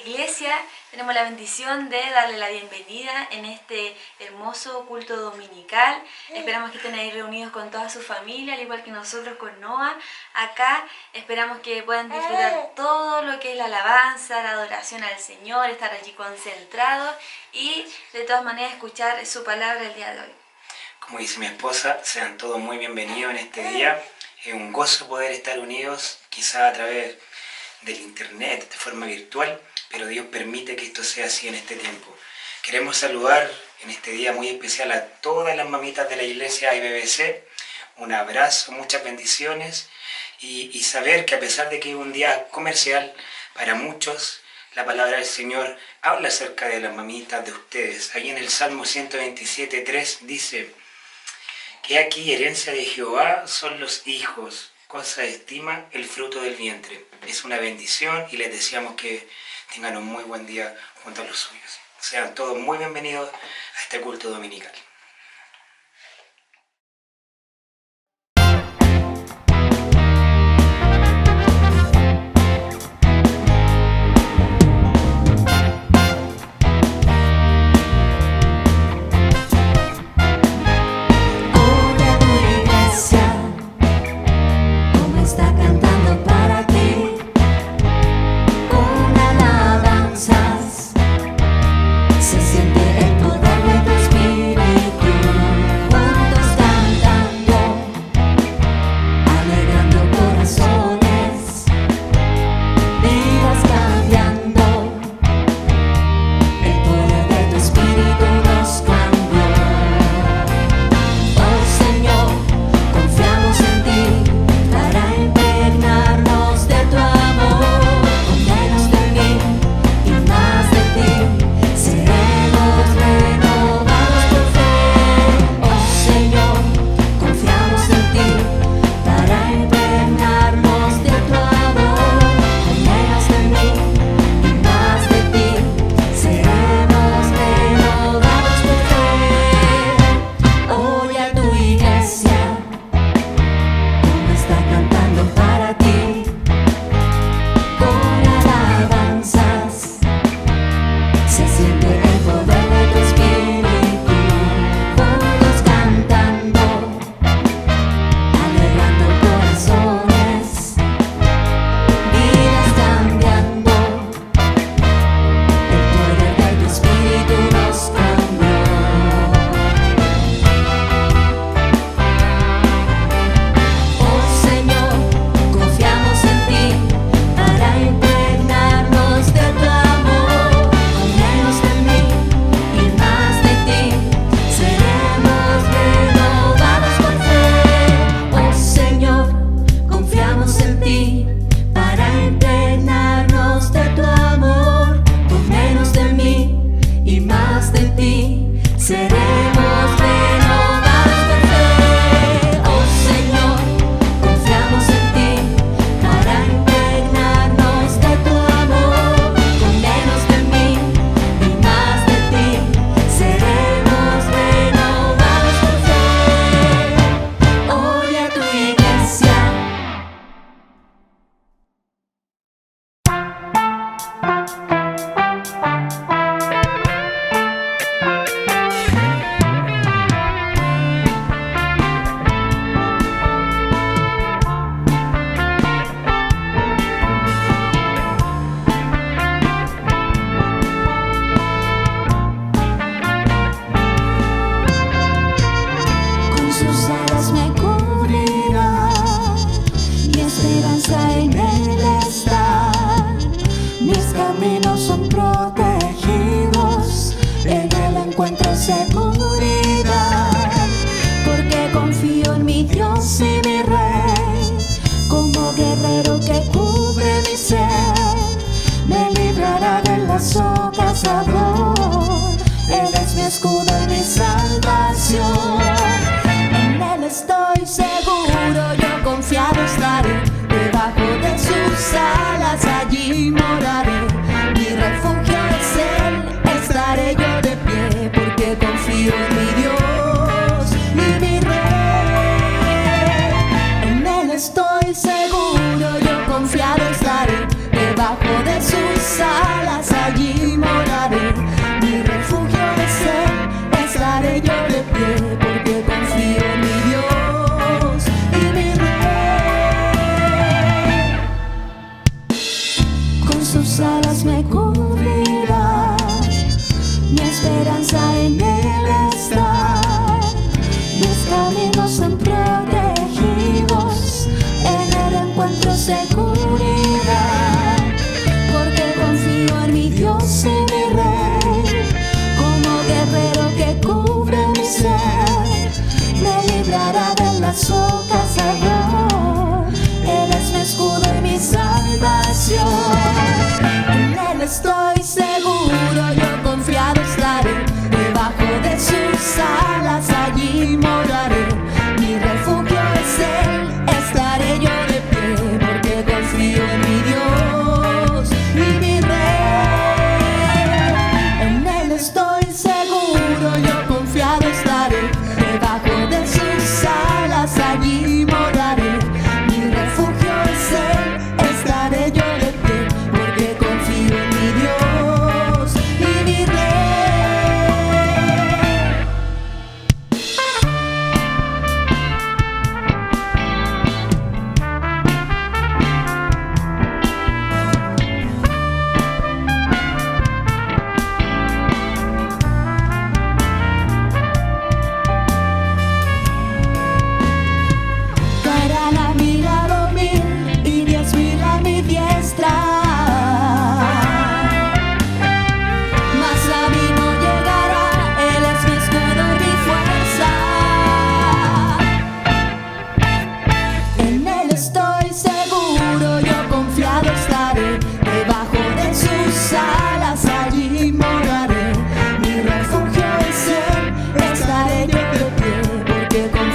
iglesia tenemos la bendición de darle la bienvenida en este hermoso culto dominical. Esperamos que estén ahí reunidos con toda su familia, al igual que nosotros con Noah. Acá esperamos que puedan disfrutar todo lo que es la alabanza, la adoración al Señor, estar allí concentrados y de todas maneras escuchar su palabra el día de hoy. Como dice mi esposa, sean todos muy bienvenidos en este día. Es un gozo poder estar unidos, quizá a través del internet, de forma virtual, pero Dios permite que esto sea así en este tiempo. Queremos saludar en este día muy especial a todas las mamitas de la iglesia IBBC. Un abrazo, muchas bendiciones y saber que a pesar de que es un día comercial para muchos, la palabra del Señor habla acerca de las mamitas de ustedes. Ahí en el Salmo 127:3 dice que aquí herencia de Jehová son los hijos, cosa de estima el fruto del vientre. Es una bendición y les deseamos que tengan un muy buen día junto a los suyos. Sean todos muy bienvenidos a este culto dominical. Se siente el poder de tu espíritu.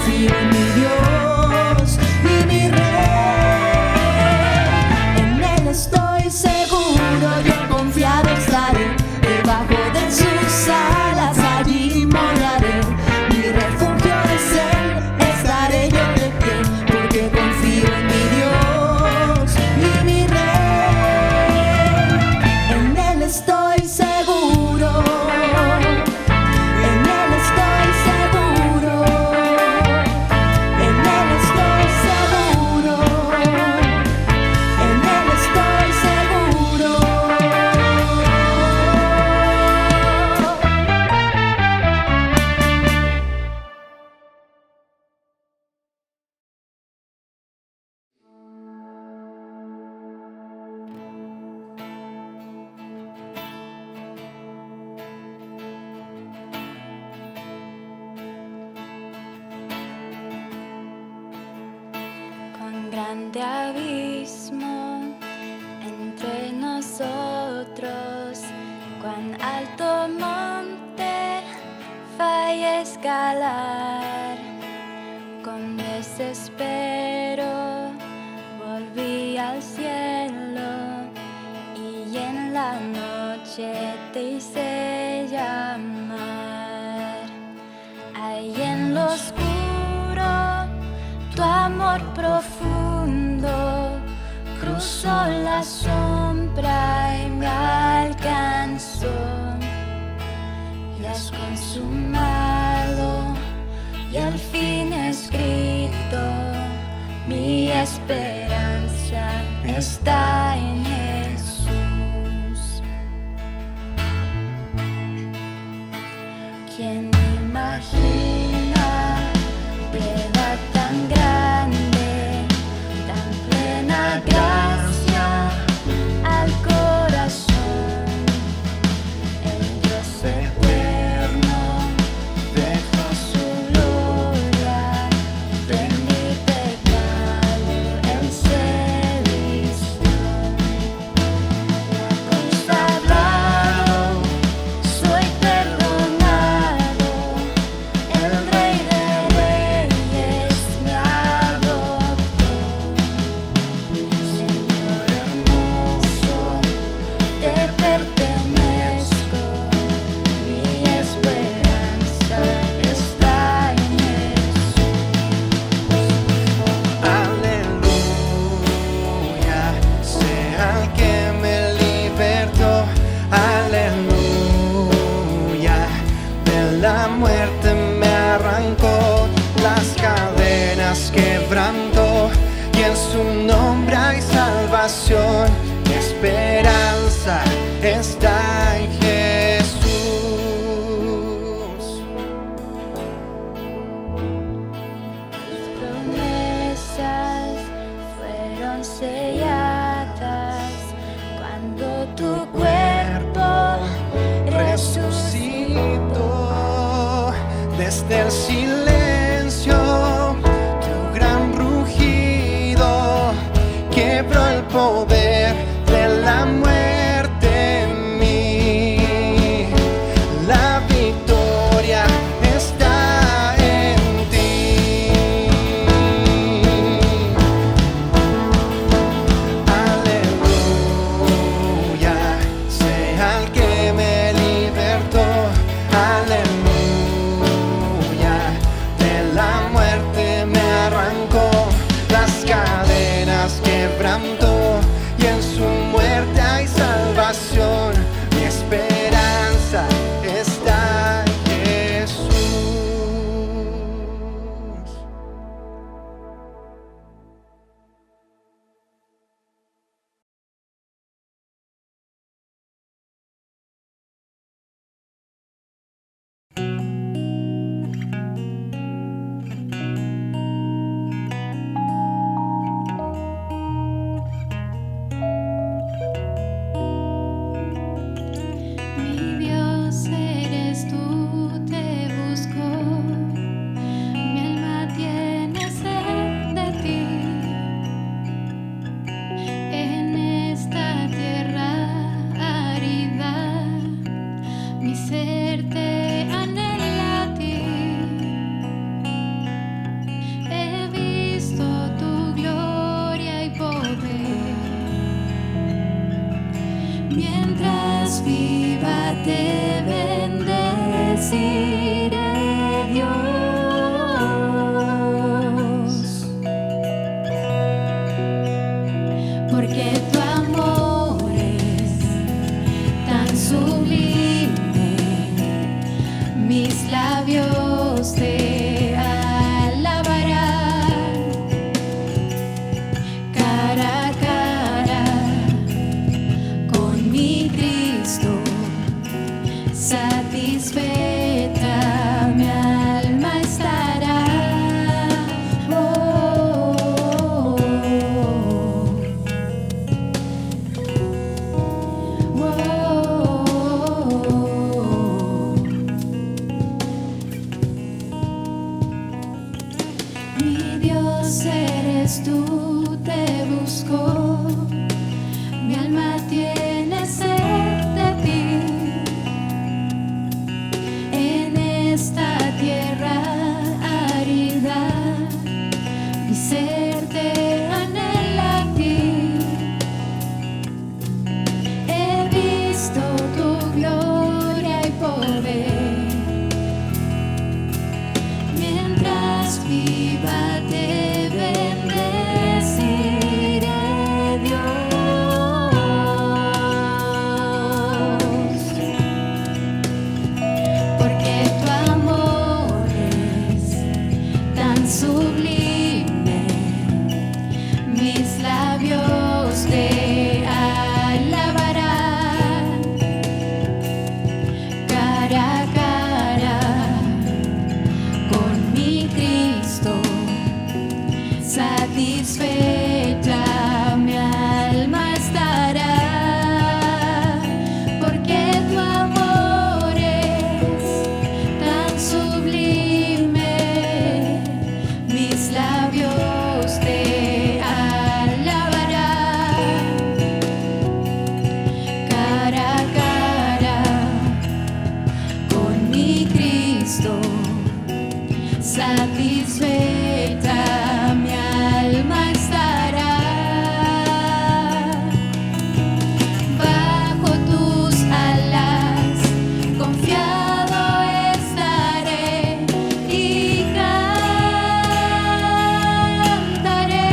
confío en mi Dios y mi Rey. En Él estoy seguro, yo confiado estaré, debajo de sus alas allí moraré. Mi refugio es Él, estaré yo de pie, porque confío en mi Dios y mi Rey. En Él estoy seguro, en Él estoy seguro, en Él estoy seguro, en Él estoy seguro. Cuán grande abismo entre nosotros, cuán alto monte falla escalar. Con desespero volví al cielo y en la noche te hice llamar. Ahí en lo oscuro tu amor profundo cruzó la sombra y me alcanzó. Y has consumado y al fin escrito, mi esperanza está en Jesús. ¿Quién imagina piedad tan grande, tan plena gracia al corazón? El Dios eterno dejó su gloria, de mi pecado Él se vistió. La consagrado, soy perdonado, el Rey de Reyes me adoptó. Señor hermoso, te pertenezco, mi esperanza está en Jesús. Aleluya, sea el que me libertó. Aleluya, de la muerte me arrancó, las cadenas quebrantó, y en su nombre hay salvación. Mi esperanza está en Jesús. Tus promesas fueron selladas cuando tu cuerpo resucitó. Resucitó desde el silencio, tu gran rugido quebró el poder de la muerte en mí. te bendeciré, Dios, porque tu amor es tan sublime, mis labios te alabarán, cara a cara con mi Cristo, satisfecha mi alma estará. Oh, oh, oh. Mi Dios eres tú, te busco, mi alma tiene sed de ti. En esta tierra árida, mi ser te anhela a ti. He visto tu gloria y poder, mientras viva te bendeciré, Dios, porque tu amor es tan sublime, mis labios te alabarán, cara a cara con mi Cristo, satisfecha mi alma estará, porque tu amor es tan sublime, mis labios te alabarán, cara a cara con mi Cristo, satisfecha mi alma estará. Bajo tus alas confiado estaré y cantaré.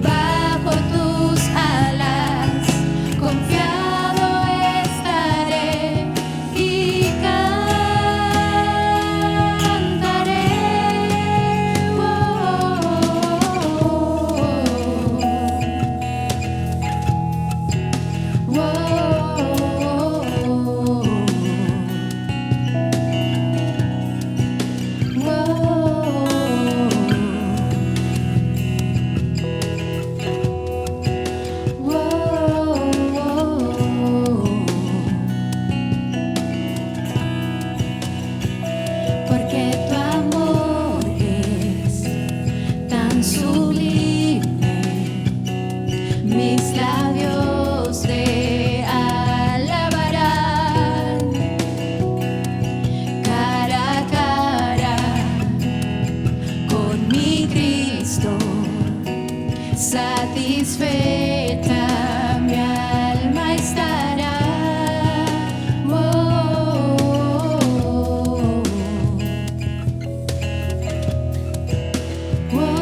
Bajo tus alas confiado estaré y cantaré. Oh, oh, porque tu amor es tan sublime, mis labios te alabarán, cara a cara con mi Cristo, satisfecha mi alma estará. Oh, oh,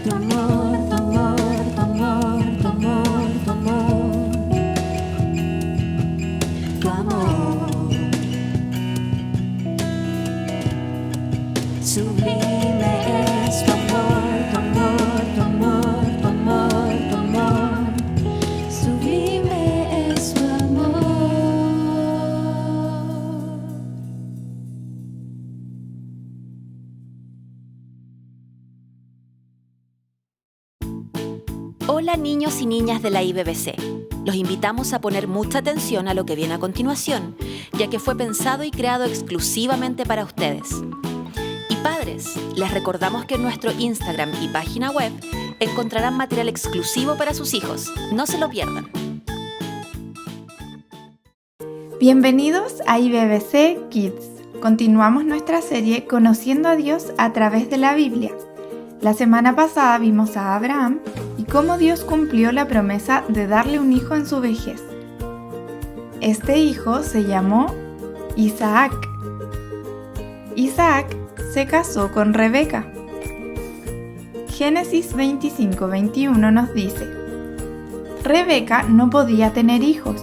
tu amor, tu amor, tu amor, tu amor, tu amor, tu amor, sublime es tu amor, tu amor, tu amor, tu amor, tu amor, sublime es tu amor. Hola niños y niñas de la IBBC. Los invitamos a poner mucha atención a lo que viene a continuación, ya que fue pensado y creado exclusivamente para ustedes. Y Padres, les recordamos que en nuestro Instagram y página web encontrarán material exclusivo para sus hijos. No se lo pierdan. Bienvenidos a IBBC Kids. Continuamos nuestra serie Conociendo a Dios a través de la Biblia. La semana pasada vimos a Abraham y cómo Dios cumplió la promesa de darle un hijo en su vejez. Este hijo se llamó Isaac. Isaac se casó con Rebeca. Génesis 25:21 nos dice: Rebeca no podía tener hijos.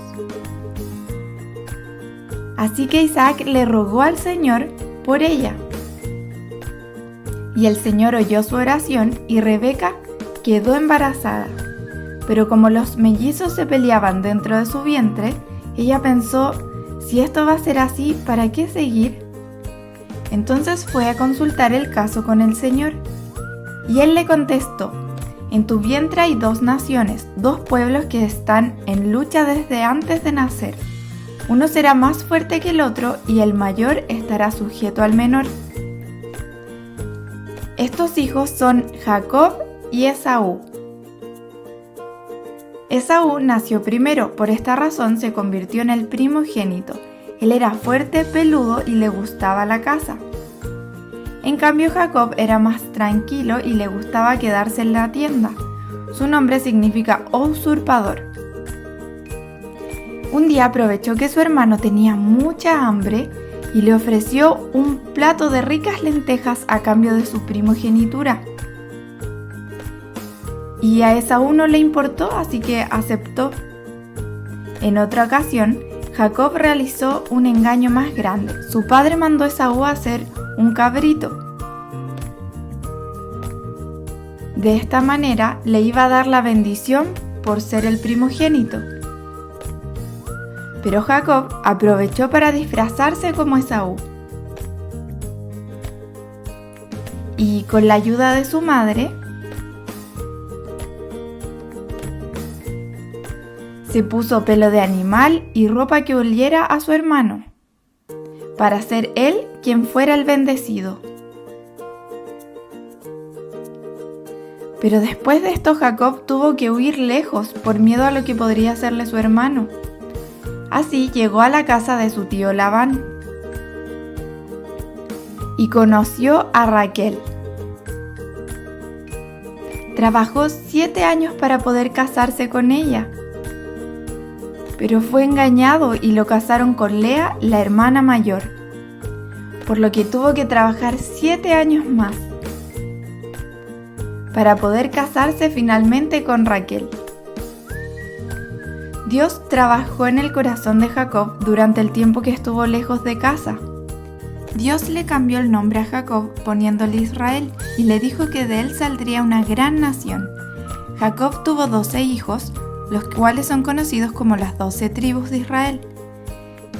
Así que Isaac le rogó al Señor por ella. Y el Señor oyó su oración y Rebeca quedó embarazada. Pero como los mellizos se peleaban dentro de su vientre, ella pensó: si esto va a ser así, ¿para qué seguir? Entonces fue a consultar el caso con el Señor. Y Él le contestó: en tu vientre hay 2 naciones, 2 pueblos que están en lucha desde antes de nacer. Uno será más fuerte que el otro y el mayor estará sujeto al menor. Estos hijos son Jacob y Esaú. Esaú nació primero, por esta razón se convirtió en el primogénito. Él era fuerte, peludo y le gustaba la caza. En cambio, Jacob era más tranquilo y le gustaba quedarse en la tienda. Su nombre significa usurpador. Un día aprovechó que su hermano tenía mucha hambre y le ofreció un plato de ricas lentejas a cambio de su primogenitura. Y a Esaú no le importó, así que aceptó. En otra ocasión, Jacob realizó un engaño más grande. Su padre mandó a Esaú a hacer un cabrito. De esta manera le iba a dar la bendición por ser el primogénito. Pero Jacob aprovechó para disfrazarse como Esaú. Y con la ayuda de su madre, se puso pelo de animal y ropa que oliera a su hermano, para ser él quien fuera el bendecido. Pero después de esto Jacob tuvo que huir lejos por miedo a lo que podría hacerle su hermano. Así llegó a la casa de su tío Labán y conoció a Raquel. Trabajó 7 años para poder casarse con ella, pero fue engañado y lo casaron con Lea, la hermana mayor, por lo que tuvo que trabajar 7 años más para poder casarse finalmente con Raquel. Dios trabajó en el corazón de Jacob durante el tiempo que estuvo lejos de casa. Dios le cambió el nombre a Jacob poniéndole Israel y le dijo que de él saldría una gran nación. Jacob tuvo 12 hijos, los cuales son conocidos como las 12 tribus de Israel.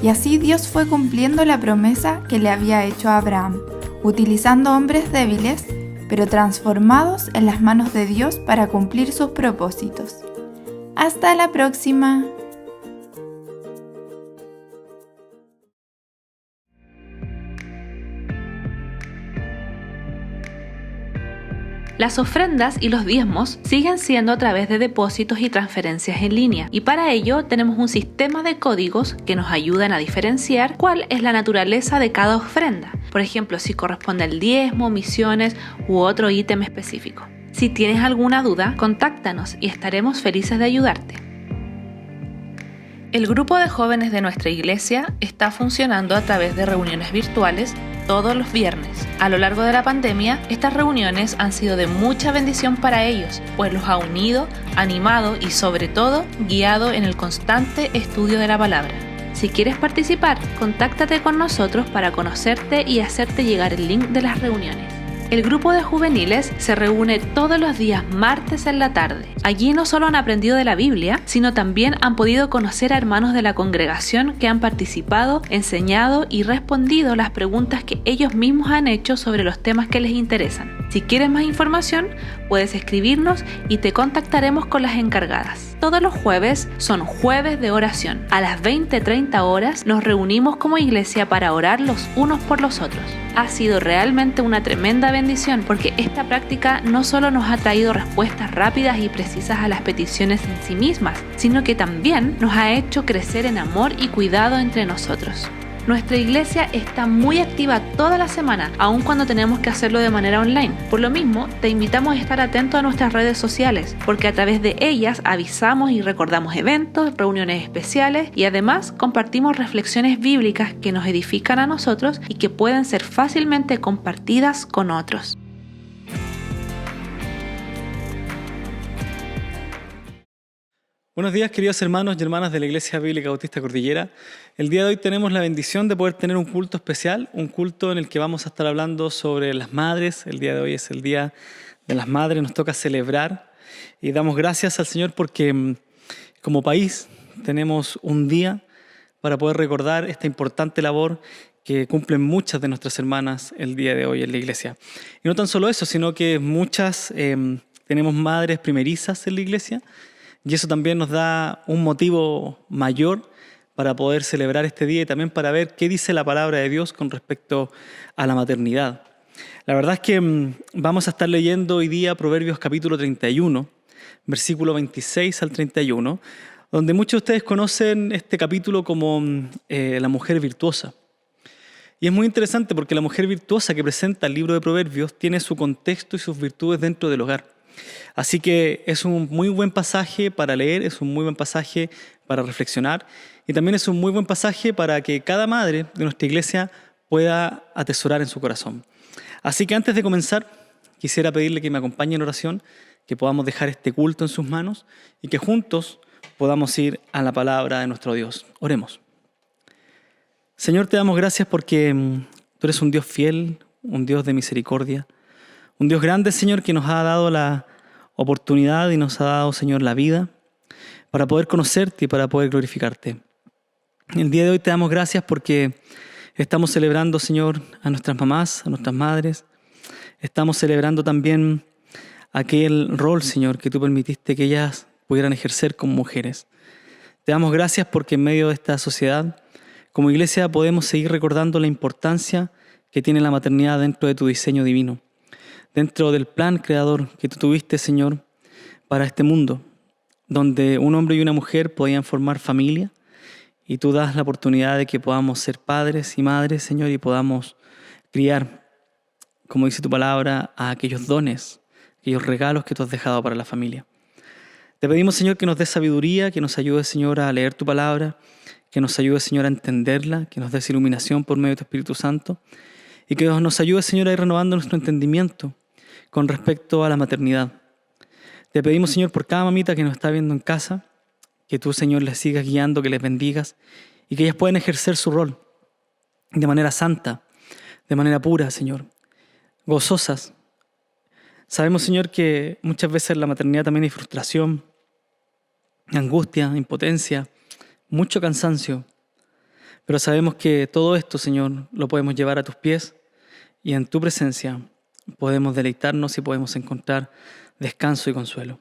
Y así Dios fue cumpliendo la promesa que le había hecho a Abraham, utilizando hombres débiles, pero transformados en las manos de Dios para cumplir sus propósitos. ¡Hasta la próxima! Las ofrendas y los diezmos siguen siendo a través de depósitos y transferencias en línea, y para ello tenemos un sistema de códigos que nos ayudan a diferenciar cuál es la naturaleza de cada ofrenda. Por ejemplo, si corresponde al diezmo, misiones u otro ítem específico. Si tienes alguna duda, contáctanos y estaremos felices de ayudarte. El grupo de jóvenes de nuestra iglesia está funcionando a través de reuniones virtuales todos los viernes. A lo largo de la pandemia, estas reuniones han sido de mucha bendición para ellos, pues los ha unido, animado y sobre todo guiado en el constante estudio de la palabra. Si quieres participar, contáctate con nosotros para conocerte y hacerte llegar el link de las reuniones. El grupo de juveniles se reúne todos los días martes en la tarde. Allí no solo han aprendido de la Biblia, sino también han podido conocer a hermanos de la congregación que han participado, enseñado y respondido las preguntas que ellos mismos han hecho sobre los temas que les interesan. Si quieres más información, puedes escribirnos y te contactaremos con las encargadas. todos los jueves son jueves de oración. A las 20:30 horas nos reunimos como iglesia para orar los unos por los otros. Ha sido realmente una tremenda bendición porque esta práctica no solo nos ha traído respuestas rápidas y precisas a las peticiones en sí mismas, sino que también nos ha hecho crecer en amor y cuidado entre nosotros. Nuestra iglesia está muy activa toda la semana, aun cuando tenemos que hacerlo de manera online. Por lo mismo, te invitamos a estar atento a nuestras redes sociales, porque a través de ellas avisamos y recordamos eventos, reuniones especiales y además compartimos reflexiones bíblicas que nos edifican a nosotros y que pueden ser fácilmente compartidas con otros. Buenos días, queridos hermanos y hermanas de la Iglesia Bíblica Bautista Cordillera. El día de hoy tenemos la bendición de poder tener un culto especial, un culto en el que vamos a estar hablando sobre las madres. El día de hoy es el Día de las Madres, nos toca celebrar y damos gracias al Señor porque como país tenemos un día para poder recordar esta importante labor que cumplen muchas de nuestras hermanas el día de hoy en la iglesia. Y no tan solo eso, sino que muchas tenemos madres primerizas en la iglesia. Y eso también nos da un motivo mayor para poder celebrar este día y también para ver qué dice la palabra de Dios con respecto a la maternidad. La verdad es que vamos a estar leyendo hoy día Proverbios capítulo 31, versículo 26 al 31, donde muchos de ustedes conocen este capítulo como la mujer virtuosa. Y es muy interesante porque la mujer virtuosa que presenta el libro de Proverbios tiene su contexto y sus virtudes dentro del hogar. Así que es un muy buen pasaje para leer, es un muy buen pasaje para reflexionar y también es un muy buen pasaje para que cada madre de nuestra iglesia pueda atesorar en su corazón. Así que antes de comenzar, quisiera pedirle que me acompañe en oración, que podamos dejar este culto en sus manos y que juntos podamos ir a la palabra de nuestro Dios. Oremos. Señor, te damos gracias porque tú eres un Dios fiel, un Dios de misericordia, un Dios grande, Señor, que nos ha dado la oportunidad y nos ha dado, Señor, la vida para poder conocerte y para poder glorificarte. El día de hoy te damos gracias porque estamos celebrando, Señor, a nuestras mamás, a nuestras madres. Estamos celebrando también aquel rol, Señor, que tú permitiste que ellas pudieran ejercer como mujeres. Te damos gracias porque en medio de esta sociedad, como iglesia, podemos seguir recordando la importancia que tiene la maternidad dentro de tu diseño divino, dentro del plan creador que tú tuviste, Señor, para este mundo, donde un hombre y una mujer podían formar familia y tú das la oportunidad de que podamos ser padres y madres, Señor, y podamos criar, como dice tu palabra, a aquellos dones, aquellos regalos que tú has dejado para la familia. Te pedimos, Señor, que nos des sabiduría, que nos ayudes, Señor, a leer tu palabra, que nos ayudes, Señor, a entenderla, que nos des iluminación por medio de tu Espíritu Santo y que nos ayudes, Señor, a ir renovando nuestro entendimiento con respecto a la maternidad. Te pedimos, Señor, por cada mamita que nos está viendo en casa, que tú, Señor, les sigas guiando, que les bendigas y que ellas puedan ejercer su rol de manera santa, de manera pura, Señor, gozosas. Sabemos, Señor, que muchas veces en la maternidad también hay frustración, angustia, impotencia, mucho cansancio, pero sabemos que todo esto, Señor, lo podemos llevar a tus pies y en tu presencia podemos deleitarnos y podemos encontrar descanso y consuelo.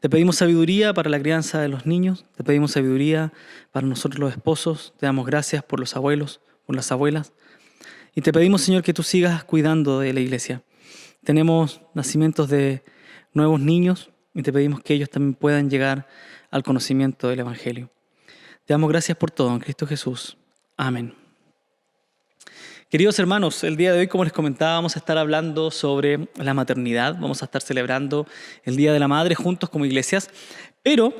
Te pedimos sabiduría para la crianza de los niños, te pedimos sabiduría para nosotros los esposos, te damos gracias por los abuelos, por las abuelas, y te pedimos, Señor, que tú sigas cuidando de la iglesia. Tenemos nacimientos de nuevos niños y te pedimos que ellos también puedan llegar al conocimiento del Evangelio. Te damos gracias por todo en Cristo Jesús. Amén. Queridos hermanos, el día de hoy, como les comentaba, vamos a estar hablando sobre la maternidad. Vamos a estar celebrando el Día de la Madre juntos como iglesias. Pero,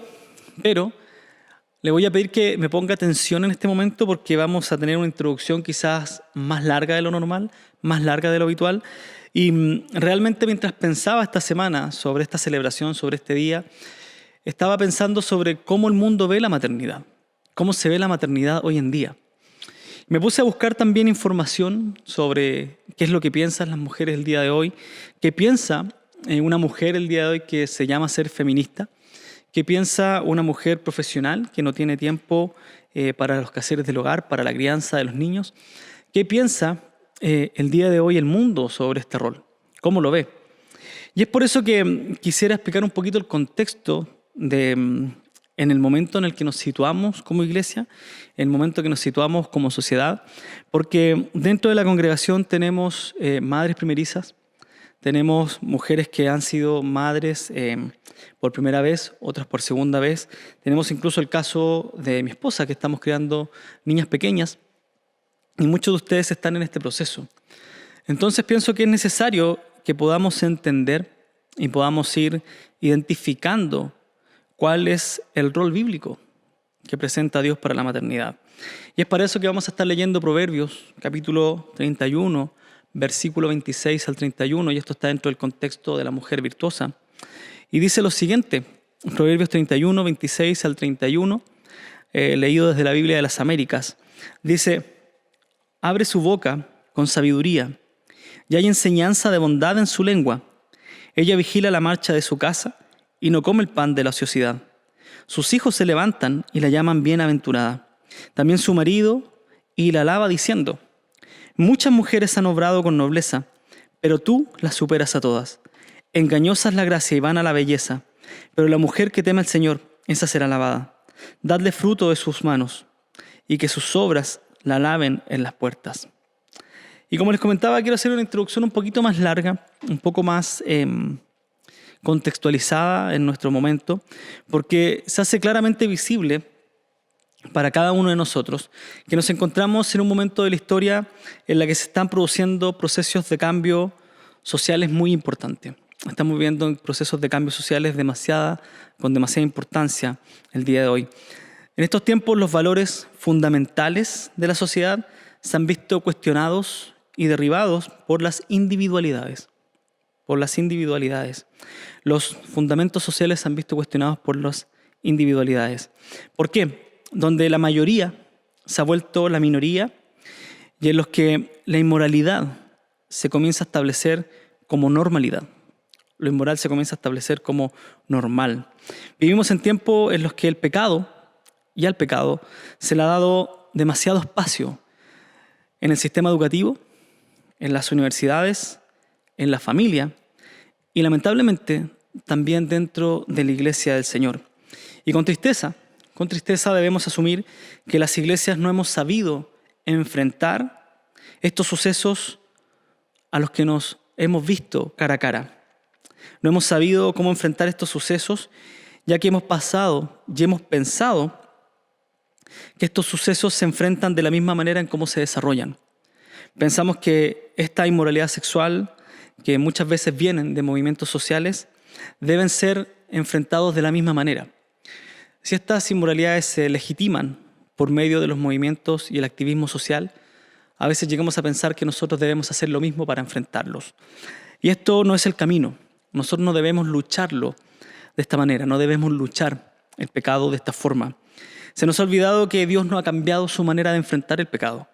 le voy a pedir que me ponga atención en este momento porque vamos a tener una introducción quizás más larga de lo normal, más larga de lo habitual. Y realmente mientras pensaba esta semana sobre esta celebración, sobre este día, estaba pensando sobre cómo el mundo ve la maternidad, cómo se ve la maternidad hoy en día. Me puse a buscar también información sobre qué es lo que piensan las mujeres el día de hoy, qué piensa una mujer el día de hoy que se llama ser feminista, qué piensa una mujer profesional que no tiene tiempo para los quehaceres del hogar, para la crianza de los niños, qué piensa el día de hoy el mundo sobre este rol, cómo lo ve. Y es por eso que quisiera explicar un poquito el contexto en el momento en el que nos situamos como iglesia, en el momento que nos situamos como sociedad, porque dentro de la congregación tenemos madres primerizas, tenemos mujeres que han sido madres por primera vez, otras por segunda vez. Tenemos incluso el caso de mi esposa, que estamos criando niñas pequeñas, y muchos de ustedes están en este proceso. Entonces pienso que es necesario que podamos entender y podamos ir identificando cuál es el rol bíblico que presenta Dios para la maternidad. Y es para eso que vamos a estar leyendo Proverbios, capítulo 31, versículo 26 al 31, y esto está dentro del contexto de la mujer virtuosa. Y dice lo siguiente, Proverbios 31, 26 al 31, leído desde la Biblia de las Américas. Dice: abre su boca con sabiduría, y hay enseñanza de bondad en su lengua. Ella vigila la marcha de su casa y no come el pan de la ociosidad. Sus hijos se levantan y la llaman bienaventurada. También su marido, y la alaba diciendo: muchas mujeres han obrado con nobleza, pero tú las superas a todas. Engañosa es la gracia y vana la belleza, pero la mujer que teme al Señor, esa será alabada. Dadle fruto de sus manos, y que sus obras la alaben en las puertas. Y como les comentaba, quiero hacer una introducción un poquito más larga, un poco más contextualizada en nuestro momento, porque se hace claramente visible para cada uno de nosotros que nos encontramos en un momento de la historia en la que se están produciendo procesos de cambio sociales muy importantes. Estamos viviendo procesos de cambio sociales con demasiada importancia el día de hoy. En estos tiempos los valores fundamentales de la sociedad se han visto cuestionados y derribados por las individualidades. Los fundamentos sociales se han visto cuestionados por las individualidades. ¿Por qué? Donde la mayoría se ha vuelto la minoría y en los que la inmoralidad se comienza a establecer como normalidad. Lo inmoral se comienza a establecer como normal. Vivimos en tiempos en los que al pecado se le ha dado demasiado espacio en el sistema educativo, en las universidades, en la familia y lamentablemente también dentro de la iglesia del Señor. Y con tristeza debemos asumir que las iglesias no hemos sabido enfrentar estos sucesos a los que nos hemos visto cara a cara. No hemos sabido cómo enfrentar estos sucesos, ya que hemos pasado y hemos pensado que estos sucesos se enfrentan de la misma manera en cómo se desarrollan. Pensamos que esta inmoralidad sexual, que muchas veces vienen de movimientos sociales, deben ser enfrentados de la misma manera. Si estas inmoralidades se legitiman por medio de los movimientos y el activismo social, a veces llegamos a pensar que nosotros debemos hacer lo mismo para enfrentarlos. Y esto no es el camino. Nosotros no debemos lucharlo de esta manera, no debemos luchar el pecado de esta forma. Se nos ha olvidado que Dios no ha cambiado su manera de enfrentar el pecado.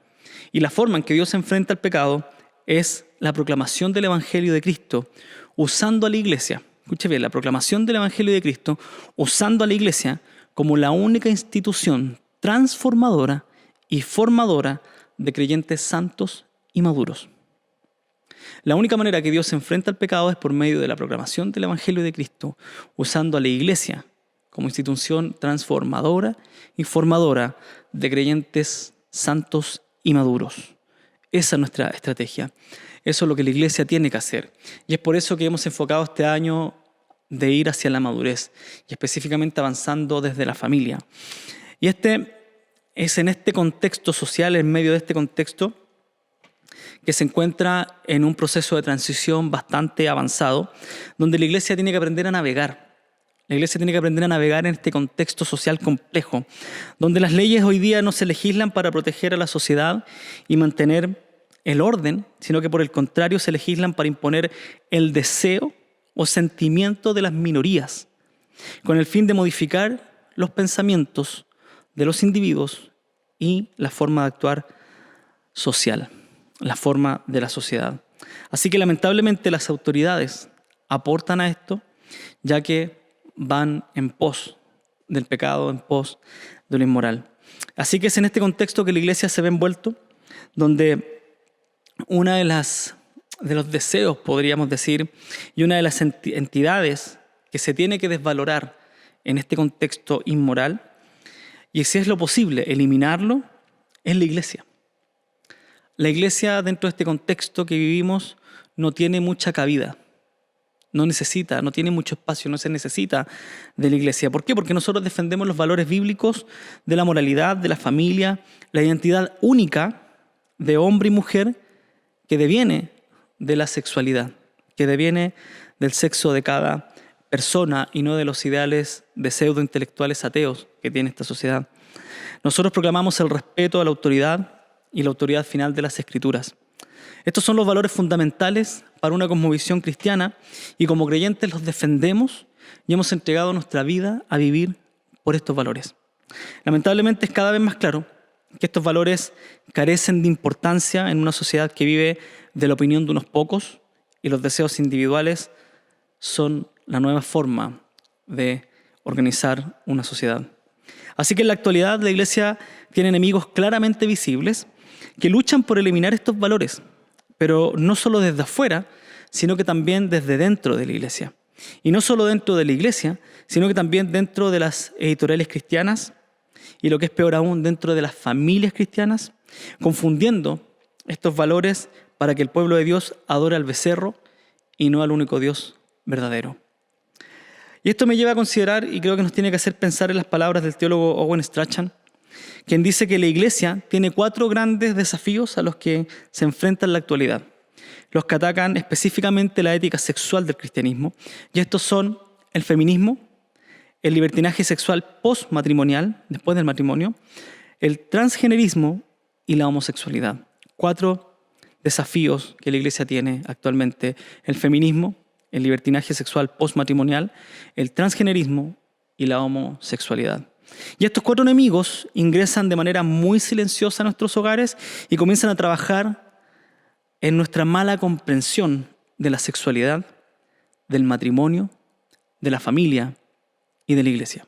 Y la forma en que Dios enfrenta el pecado es la proclamación del Evangelio de Cristo, usando a la iglesia. Escuche bien, la proclamación del Evangelio de Cristo, usando a la iglesia como la única institución transformadora y formadora de creyentes santos y maduros. La única manera que Dios enfrenta el pecado es por medio de la proclamación del Evangelio de Cristo, usando a la iglesia como institución transformadora y formadora de creyentes santos y maduros. Esa es nuestra estrategia. Eso es lo que la iglesia tiene que hacer. Y es por eso que hemos enfocado este año de ir hacia la madurez y específicamente avanzando desde la familia. Y es en este contexto social, en medio de este contexto, que se encuentra en un proceso de transición bastante avanzado, donde la iglesia tiene que aprender a navegar. La iglesia tiene que aprender a navegar en este contexto social complejo, donde las leyes hoy día no se legislan para proteger a la sociedad y mantener el orden, sino que por el contrario se legislan para imponer el deseo o sentimiento de las minorías, con el fin de modificar los pensamientos de los individuos y la forma de actuar social, la forma de la sociedad. Así que lamentablemente las autoridades aportan a esto, ya que van en pos del pecado, en pos de lo inmoral. Así que es en este contexto que la iglesia se ve envuelto, donde una de los deseos, podríamos decir, y una de las entidades que se tiene que desvalorar en este contexto inmoral, y si es lo posible eliminarlo, es la iglesia. La iglesia, dentro de este contexto que vivimos, no tiene mucha cabida. No tiene mucho espacio, no se necesita de la iglesia. ¿Por qué? Porque nosotros defendemos los valores bíblicos de la moralidad, de la familia, la identidad única de hombre y mujer que deviene de la sexualidad, que deviene del sexo de cada persona y no de los ideales de pseudo-intelectuales ateos que tiene esta sociedad. Nosotros proclamamos el respeto a la autoridad y la autoridad final de las Escrituras. Estos son los valores fundamentales para una cosmovisión cristiana y como creyentes los defendemos y hemos entregado nuestra vida a vivir por estos valores. Lamentablemente es cada vez más claro que estos valores carecen de importancia en una sociedad que vive de la opinión de unos pocos y los deseos individuales son la nueva forma de organizar una sociedad. Así que en la actualidad la iglesia tiene enemigos claramente visibles que luchan por eliminar estos valores, pero no solo desde afuera, sino que también desde dentro de la iglesia. Y no solo dentro de la iglesia, sino que también dentro de las editoriales cristianas y lo que es peor aún, dentro de las familias cristianas, confundiendo estos valores para que el pueblo de Dios adore al becerro y no al único Dios verdadero. Y esto me lleva a considerar, y creo que nos tiene que hacer pensar en las palabras del teólogo Owen Strachan, quien dice que la iglesia tiene 4 grandes desafíos a los que se enfrenta en la actualidad, los que atacan específicamente la ética sexual del cristianismo, y estos son el feminismo, el libertinaje sexual postmatrimonial, después del matrimonio, el transgenerismo y la homosexualidad. 4 desafíos que la iglesia tiene actualmente: el feminismo, el libertinaje sexual postmatrimonial, el transgenerismo y la homosexualidad. Y estos 4 enemigos ingresan de manera muy silenciosa a nuestros hogares y comienzan a trabajar en nuestra mala comprensión de la sexualidad, del matrimonio, de la familia y de la iglesia.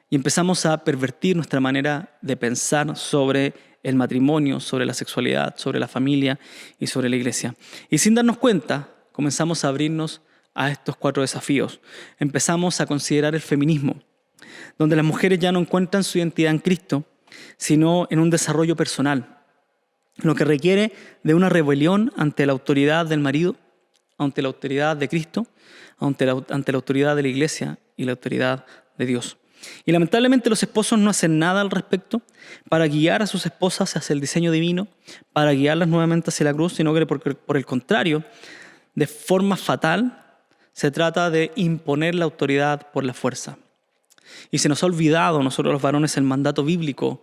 Y empezamos a pervertir nuestra manera de pensar sobre el matrimonio, sobre la sexualidad, sobre la familia y sobre la iglesia. Y sin darnos cuenta, comenzamos a abrirnos a estos 4 desafíos. Empezamos a considerar el feminismo, donde las mujeres ya no encuentran su identidad en Cristo, sino en un desarrollo personal, lo que requiere de una rebelión ante la autoridad del marido, ante la autoridad de Cristo, ante la autoridad de la iglesia y la autoridad de Dios. Y lamentablemente los esposos no hacen nada al respecto para guiar a sus esposas hacia el diseño divino, para guiarlas nuevamente hacia la cruz, sino que por el contrario, de forma fatal, se trata de imponer la autoridad por la fuerza. Y se nos ha olvidado, nosotros los varones, el mandato bíblico,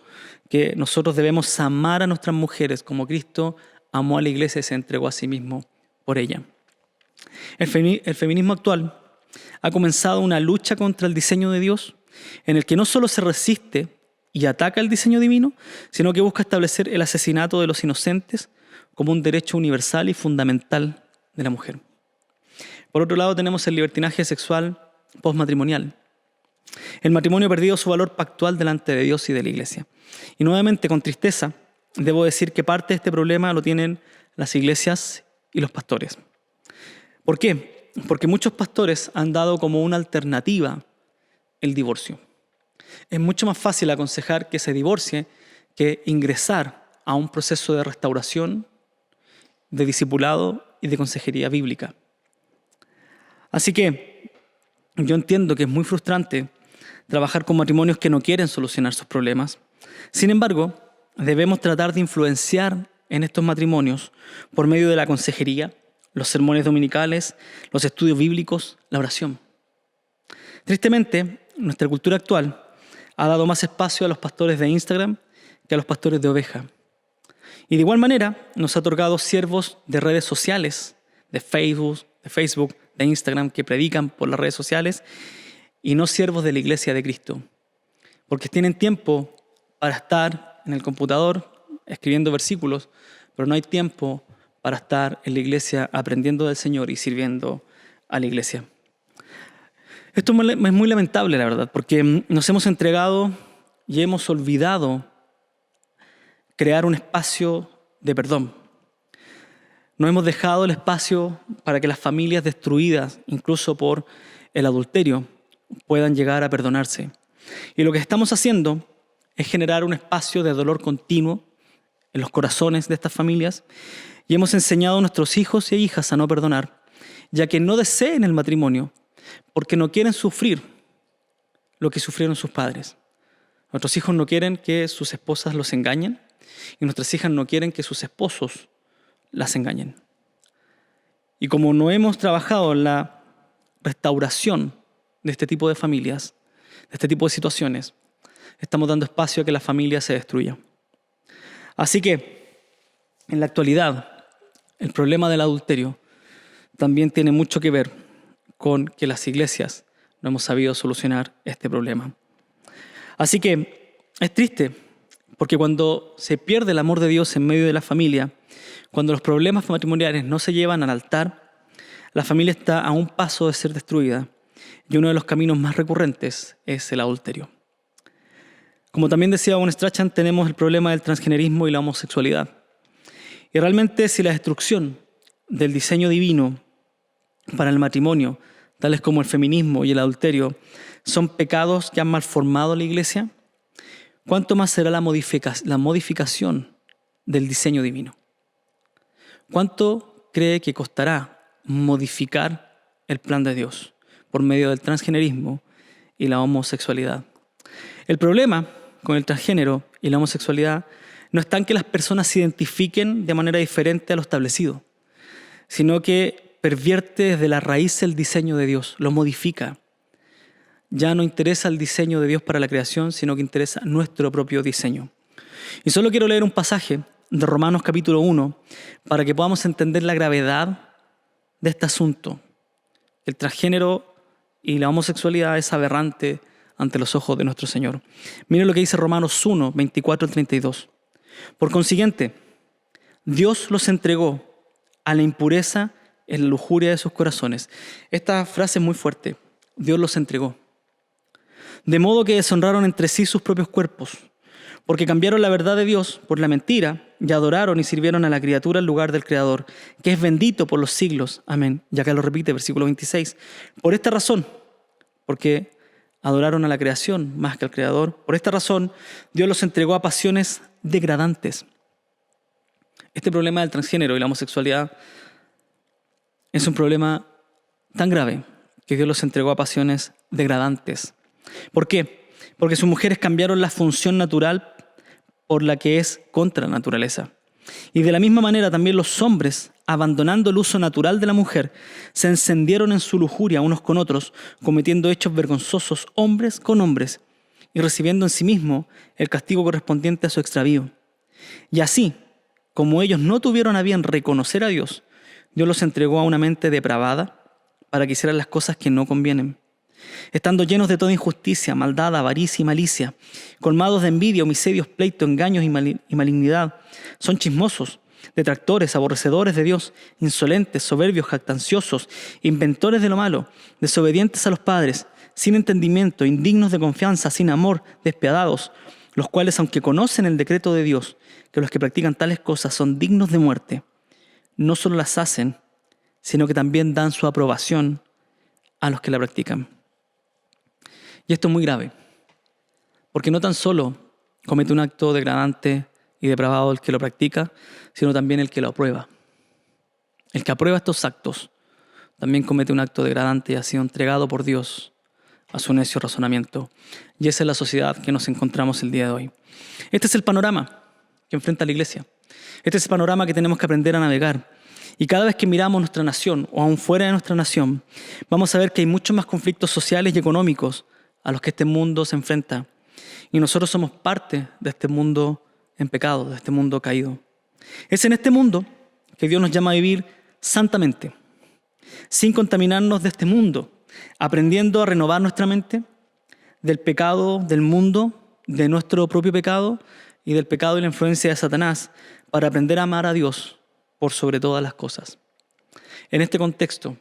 que nosotros debemos amar a nuestras mujeres como Cristo amó a la iglesia y se entregó a sí mismo por ella. El feminismo actual ha comenzado una lucha contra el diseño de Dios, en el que no solo se resiste y ataca el diseño divino, sino que busca establecer el asesinato de los inocentes como un derecho universal y fundamental de la mujer. Por otro lado, tenemos el libertinaje sexual postmatrimonial. El matrimonio ha perdido su valor pactual delante de Dios y de la iglesia. Y nuevamente, con tristeza, debo decir que parte de este problema lo tienen las iglesias y los pastores. ¿Por qué? Porque muchos pastores han dado como una alternativa el divorcio. Es mucho más fácil aconsejar que se divorcie que ingresar a un proceso de restauración, de discipulado y de consejería bíblica. Así que yo entiendo que es muy frustrante trabajar con matrimonios que no quieren solucionar sus problemas. Sin embargo, debemos tratar de influenciar en estos matrimonios por medio de la consejería, los sermones dominicales, los estudios bíblicos, la oración. Tristemente, nuestra cultura actual ha dado más espacio a los pastores de Instagram que a los pastores de oveja. Y de igual manera nos ha otorgado siervos de redes sociales, de Facebook, de Instagram, que predican por las redes sociales y no siervos de la iglesia de Cristo. Porque tienen tiempo para estar en el computador escribiendo versículos, pero no hay tiempo para estar en la iglesia aprendiendo del Señor y sirviendo a la iglesia. Esto es muy lamentable, la verdad, porque nos hemos entregado y hemos olvidado crear un espacio de perdón. No hemos dejado el espacio para que las familias destruidas, incluso por el adulterio, puedan llegar a perdonarse. Y lo que estamos haciendo es generar un espacio de dolor continuo en los corazones de estas familias y hemos enseñado a nuestros hijos e hijas a no perdonar, ya que no deseen el matrimonio porque no quieren sufrir lo que sufrieron sus padres. Nuestros hijos no quieren que sus esposas los engañen y nuestras hijas no quieren que sus esposos las engañen. Y como no hemos trabajado en la restauración de este tipo de familias, de este tipo de situaciones, estamos dando espacio a que la familia se destruya. Así que, en la actualidad, el problema del adulterio también tiene mucho que ver con que las iglesias no hemos sabido solucionar este problema. Así que es triste, porque cuando se pierde el amor de Dios en medio de la familia, cuando los problemas matrimoniales no se llevan al altar, la familia está a un paso de ser destruida y uno de los caminos más recurrentes es el adulterio. Como también decía Von Strachan, tenemos el problema del transgenerismo y la homosexualidad. Y realmente si la destrucción del diseño divino para el matrimonio, tales como el feminismo y el adulterio, son pecados que han malformado la iglesia, ¿cuánto más será la modificación del diseño divino? ¿Cuánto cree que costará modificar el plan de Dios por medio del transgenerismo y la homosexualidad? El problema con el transgénero y la homosexualidad no está en que las personas se identifiquen de manera diferente a lo establecido, sino que pervierte desde la raíz el diseño de Dios, lo modifica. Ya no interesa el diseño de Dios para la creación, sino que interesa nuestro propio diseño. Y solo quiero leer un pasaje de Romanos capítulo 1 para que podamos entender la gravedad de este asunto. El transgénero y la homosexualidad es aberrante ante los ojos de nuestro Señor. Miren lo que dice Romanos 1, 24 al 32. Por consiguiente, Dios los entregó a la impureza en la lujuria de sus corazones. Esta frase es muy fuerte. Dios los entregó. De modo que deshonraron entre sí sus propios cuerpos, porque cambiaron la verdad de Dios por la mentira y adoraron y sirvieron a la criatura en lugar del Creador, que es bendito por los siglos. Amén. Y acá lo repite, versículo 26. Por esta razón, porque adoraron a la creación más que al Creador, por esta razón Dios los entregó a pasiones degradantes. Este problema del transgénero y la homosexualidad es un problema tan grave que Dios los entregó a pasiones degradantes. ¿Por qué? Porque sus mujeres cambiaron la función natural por la que es contra la naturaleza. Y de la misma manera también los hombres, abandonando el uso natural de la mujer, se encendieron en su lujuria unos con otros, cometiendo hechos vergonzosos hombres con hombres y recibiendo en sí mismo el castigo correspondiente a su extravío. Y así, como ellos no tuvieron a bien reconocer a Dios, Dios los entregó a una mente depravada para que hicieran las cosas que no convienen. Estando llenos de toda injusticia, maldad, avaricia y malicia, colmados de envidia, homicidios, pleito, engaños y malignidad, son chismosos, detractores, aborrecedores de Dios, insolentes, soberbios, jactanciosos, inventores de lo malo, desobedientes a los padres, sin entendimiento, indignos de confianza, sin amor, despiadados, los cuales, aunque conocen el decreto de Dios, que los que practican tales cosas son dignos de muerte, no solo las hacen, sino que también dan su aprobación a los que la practican. Y esto es muy grave, porque no tan solo comete un acto degradante y depravado el que lo practica, sino también el que lo aprueba. El que aprueba estos actos también comete un acto degradante y ha sido entregado por Dios a su necio razonamiento. Y esa es la sociedad que nos encontramos el día de hoy. Este es el panorama que enfrenta la iglesia. Este es el panorama que tenemos que aprender a navegar. Y cada vez que miramos nuestra nación o aún fuera de nuestra nación, vamos a ver que hay muchos más conflictos sociales y económicos a los que este mundo se enfrenta. Y nosotros somos parte de este mundo en pecado, de este mundo caído. Es en este mundo que Dios nos llama a vivir santamente, sin contaminarnos de este mundo, aprendiendo a renovar nuestra mente del pecado del mundo, de nuestro propio pecado y del pecado y la influencia de Satanás, para aprender a amar a Dios por sobre todas las cosas. En este contexto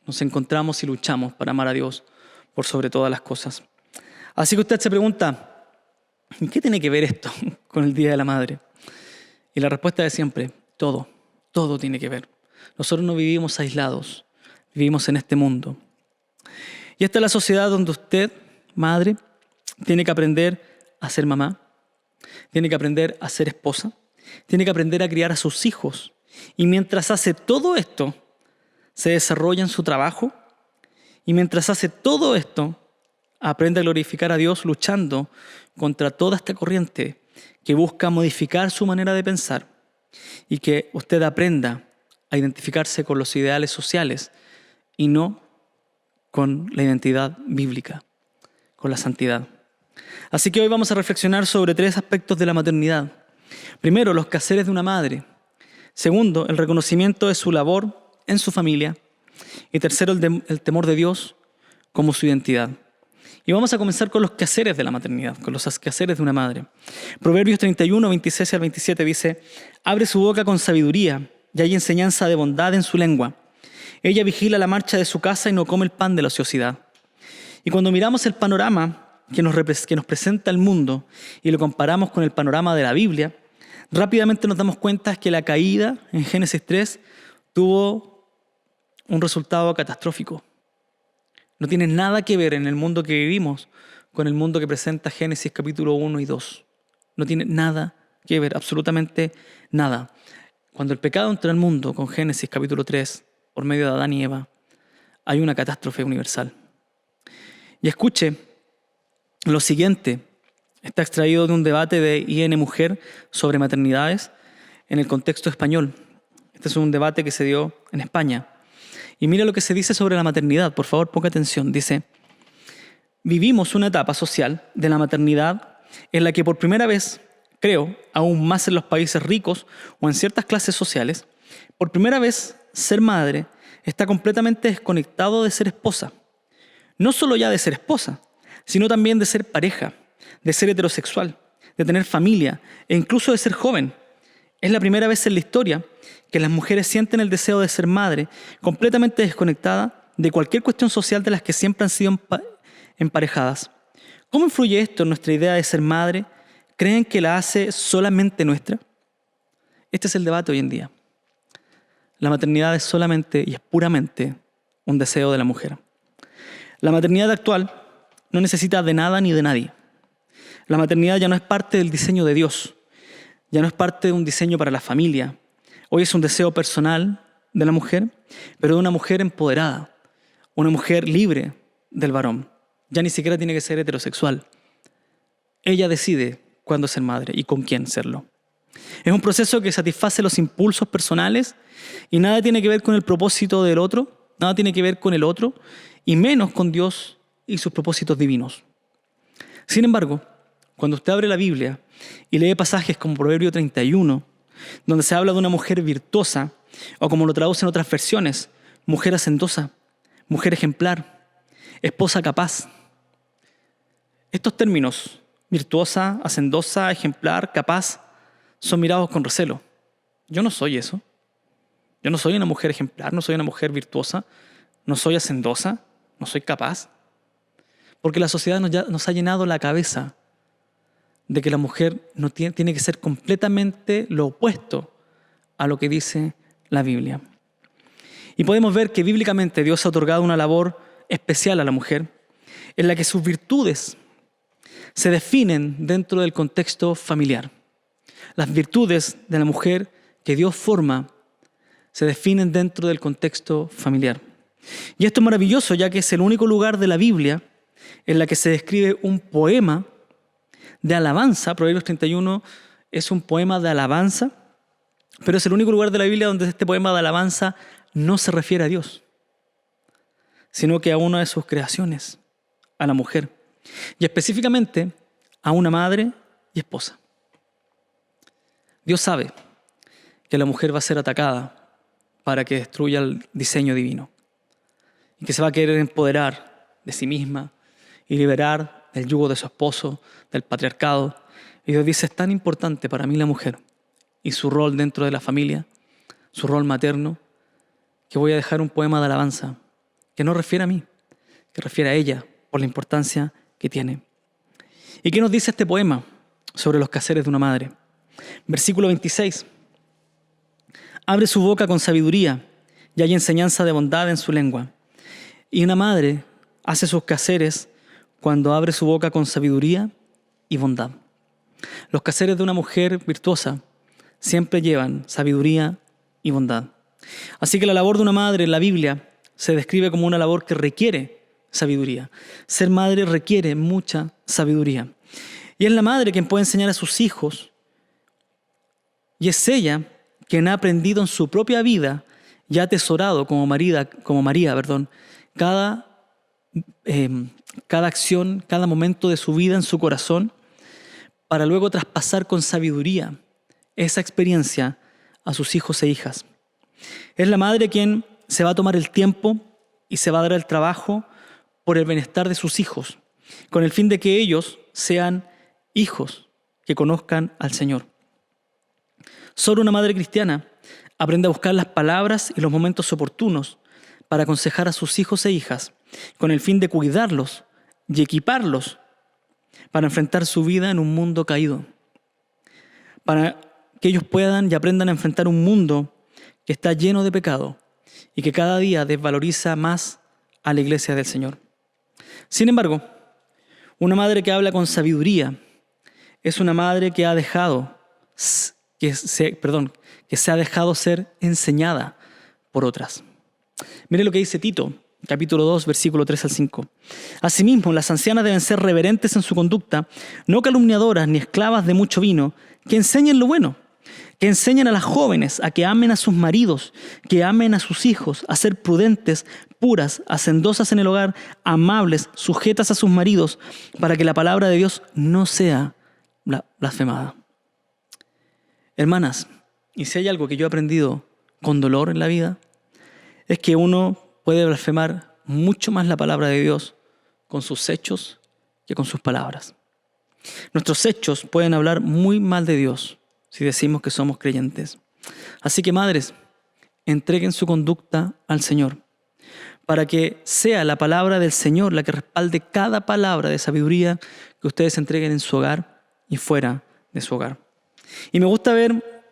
nos encontramos y luchamos para amar a Dios por sobre todas las cosas. Así que usted se pregunta, ¿qué tiene que ver esto con el Día de la Madre? Y la respuesta es siempre, todo tiene que ver. Nosotros no vivimos aislados, vivimos en este mundo. Y esta es la sociedad donde usted, madre, tiene que aprender a ser mamá, tiene que aprender a ser esposa, tiene que aprender a criar a sus hijos. Y mientras hace todo esto, se desarrolla en su trabajo. Y mientras hace todo esto, aprende a glorificar a Dios luchando contra toda esta corriente que busca modificar su manera de pensar. Y que usted aprenda a identificarse con los ideales sociales y no con la identidad bíblica, con la santidad. Así que hoy vamos a reflexionar sobre 3 aspectos de la maternidad. Primero, los quehaceres de una madre. Segundo, el reconocimiento de su labor en su familia. Y tercero, el temor de Dios como su identidad. Y vamos a comenzar con los quehaceres de la maternidad, con los quehaceres de una madre. Proverbios 31, 26 al 27 dice: abre su boca con sabiduría, y hay enseñanza de bondad en su lengua. Ella vigila la marcha de su casa y no come el pan de la ociosidad. Y cuando miramos el panorama que nos presenta el mundo y lo comparamos con el panorama de la Biblia, rápidamente nos damos cuenta que la caída en Génesis 3 tuvo un resultado catastrófico. No tiene nada que ver en el mundo que vivimos con el mundo que presenta Génesis capítulo 1 y 2. No tiene nada que ver, absolutamente nada. Cuando el pecado entra al mundo con Génesis capítulo 3, por medio de Adán y Eva, hay una catástrofe universal. Y escuche, lo siguiente está extraído de un debate de I.N. Mujer sobre maternidades en el contexto español. Este es un debate que se dio en España. Y mira lo que se dice sobre la maternidad, por favor, ponga atención. Dice: vivimos una etapa social de la maternidad en la que por primera vez, creo, aún más en los países ricos o en ciertas clases sociales, por primera vez ser madre está completamente desconectado de ser esposa. No solo ya de ser esposa, sino también de ser pareja, de ser heterosexual, de tener familia e incluso de ser joven. Es la primera vez en la historia que las mujeres sienten el deseo de ser madre completamente desconectada de cualquier cuestión social de las que siempre han sido emparejadas. ¿Cómo influye esto en nuestra idea de ser madre? ¿Creen que la hace solamente nuestra? Este es el debate hoy en día. La maternidad es solamente y es puramente un deseo de la mujer. La maternidad actual no necesita de nada ni de nadie. La maternidad ya no es parte del diseño de Dios, ya no es parte de un diseño para la familia. Hoy es un deseo personal de la mujer, pero de una mujer empoderada, una mujer libre del varón. Ya ni siquiera tiene que ser heterosexual. Ella decide cuándo ser madre y con quién serlo. Es un proceso que satisface los impulsos personales y nada tiene que ver con el propósito del otro, nada tiene que ver con el otro y menos con Dios y sus propósitos divinos. Sin embargo, cuando usted abre la Biblia y lee pasajes como Proverbio 31, donde se habla de una mujer virtuosa, o como lo traducen otras versiones, mujer hacendosa, mujer ejemplar, esposa capaz. Estos términos, virtuosa, hacendosa, ejemplar, capaz, son mirados con recelo. Yo no soy eso. Yo no soy una mujer ejemplar, no soy una mujer virtuosa, no soy hacendosa, no soy capaz. Porque la sociedad nos ha llenado la cabeza de que la mujer no tiene que ser completamente lo opuesto a lo que dice la Biblia. Y podemos ver que bíblicamente Dios ha otorgado una labor especial a la mujer, en la que sus virtudes se definen dentro del contexto familiar. Las virtudes de la mujer que Dios forma se definen dentro del contexto familiar. Y esto es maravilloso, ya que es el único lugar de la Biblia en la que se describe un poema de alabanza. Proverbios 31 es un poema de alabanza, pero es el único lugar de la Biblia donde este poema de alabanza no se refiere a Dios, sino que a una de sus creaciones, a la mujer, y específicamente a una madre y esposa. Dios sabe que la mujer va a ser atacada para que destruya el diseño divino y que se va a querer empoderar de sí misma y liberar del yugo de su esposo, del patriarcado. Y Dios dice: es tan importante para mí la mujer y su rol dentro de la familia, su rol materno, que voy a dejar un poema de alabanza que no refiere a mí, que refiere a ella por la importancia que tiene. ¿Y qué nos dice este poema sobre los quehaceres de una madre? Versículo 26. Abre su boca con sabiduría y hay enseñanza de bondad en su lengua. Y una madre hace sus quehaceres cuando abre su boca con sabiduría y bondad. Los quehaceres de una mujer virtuosa siempre llevan sabiduría y bondad. Así que la labor de una madre en la Biblia se describe como una labor que requiere sabiduría. Ser madre requiere mucha sabiduría. Y es la madre quien puede enseñar a sus hijos, y es ella quien ha aprendido en su propia vida y ha atesorado como María, cada acción, cada momento de su vida en su corazón, para luego traspasar con sabiduría esa experiencia a sus hijos e hijas. Es la madre quien se va a tomar el tiempo y se va a dar el trabajo por el bienestar de sus hijos, con el fin de que ellos sean hijos que conozcan al Señor. Solo una madre cristiana aprende a buscar las palabras y los momentos oportunos para aconsejar a sus hijos e hijas, con el fin de cuidarlos y equiparlos para enfrentar su vida en un mundo caído, para que ellos puedan y aprendan a enfrentar un mundo que está lleno de pecado y que cada día desvaloriza más a la iglesia del Señor. Sin embargo, una madre que habla con sabiduría es una madre que se ha dejado ser enseñada por otras. Mire lo que dice Tito, capítulo 2, versículo 3 al 5. Asimismo, las ancianas deben ser reverentes en su conducta, no calumniadoras ni esclavas de mucho vino, que enseñen lo bueno, que enseñen a las jóvenes a que amen a sus maridos, que amen a sus hijos, a ser prudentes, puras, hacendosas en el hogar, amables, sujetas a sus maridos, para que la palabra de Dios no sea blasfemada. Hermanas, y si hay algo que yo he aprendido con dolor en la vida, es que uno puede blasfemar mucho más la palabra de Dios con sus hechos que con sus palabras. Nuestros hechos pueden hablar muy mal de Dios si decimos que somos creyentes. Así que, madres, entreguen su conducta al Señor, para que sea la palabra del Señor la que respalde cada palabra de sabiduría que ustedes entreguen en su hogar y fuera de su hogar. Y me gusta ver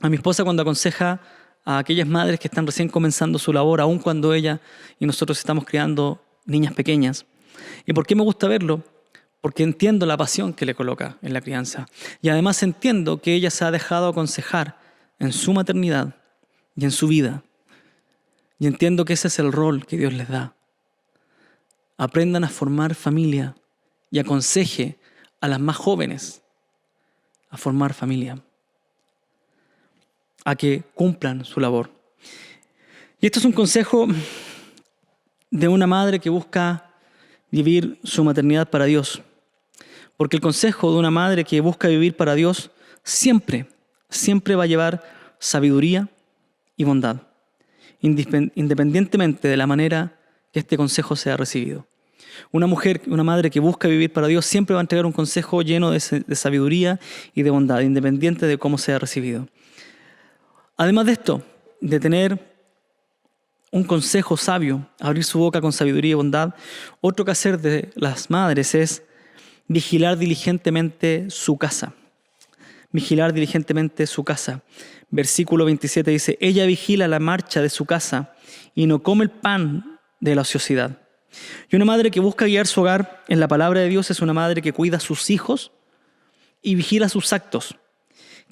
a mi esposa cuando aconseja a aquellas madres que están recién comenzando su labor, aun cuando ella y nosotros estamos criando niñas pequeñas. ¿Y por qué me gusta verlo? Porque entiendo la pasión que le coloca en la crianza. Y además entiendo que ella se ha dejado aconsejar en su maternidad y en su vida. Y entiendo que ese es el rol que Dios les da. Aprendan a formar familia y aconseje a las más jóvenes a formar familia, a que cumplan su labor. Y esto es un consejo de una madre que busca vivir su maternidad para Dios. Porque el consejo de una madre que busca vivir para Dios siempre va a llevar sabiduría y bondad, independientemente de la manera que este consejo sea recibido. Una madre que busca vivir para Dios siempre va a entregar un consejo lleno de sabiduría y de bondad, independiente de cómo sea recibido. Además de esto, de tener un consejo sabio, abrir su boca con sabiduría y bondad, otro quehacer de las madres es vigilar diligentemente su casa. Vigilar diligentemente su casa. Versículo 27 dice: ella vigila la marcha de su casa y no come el pan de la ociosidad. Y una madre que busca guiar su hogar en la palabra de Dios es una madre que cuida a sus hijos y vigila sus actos,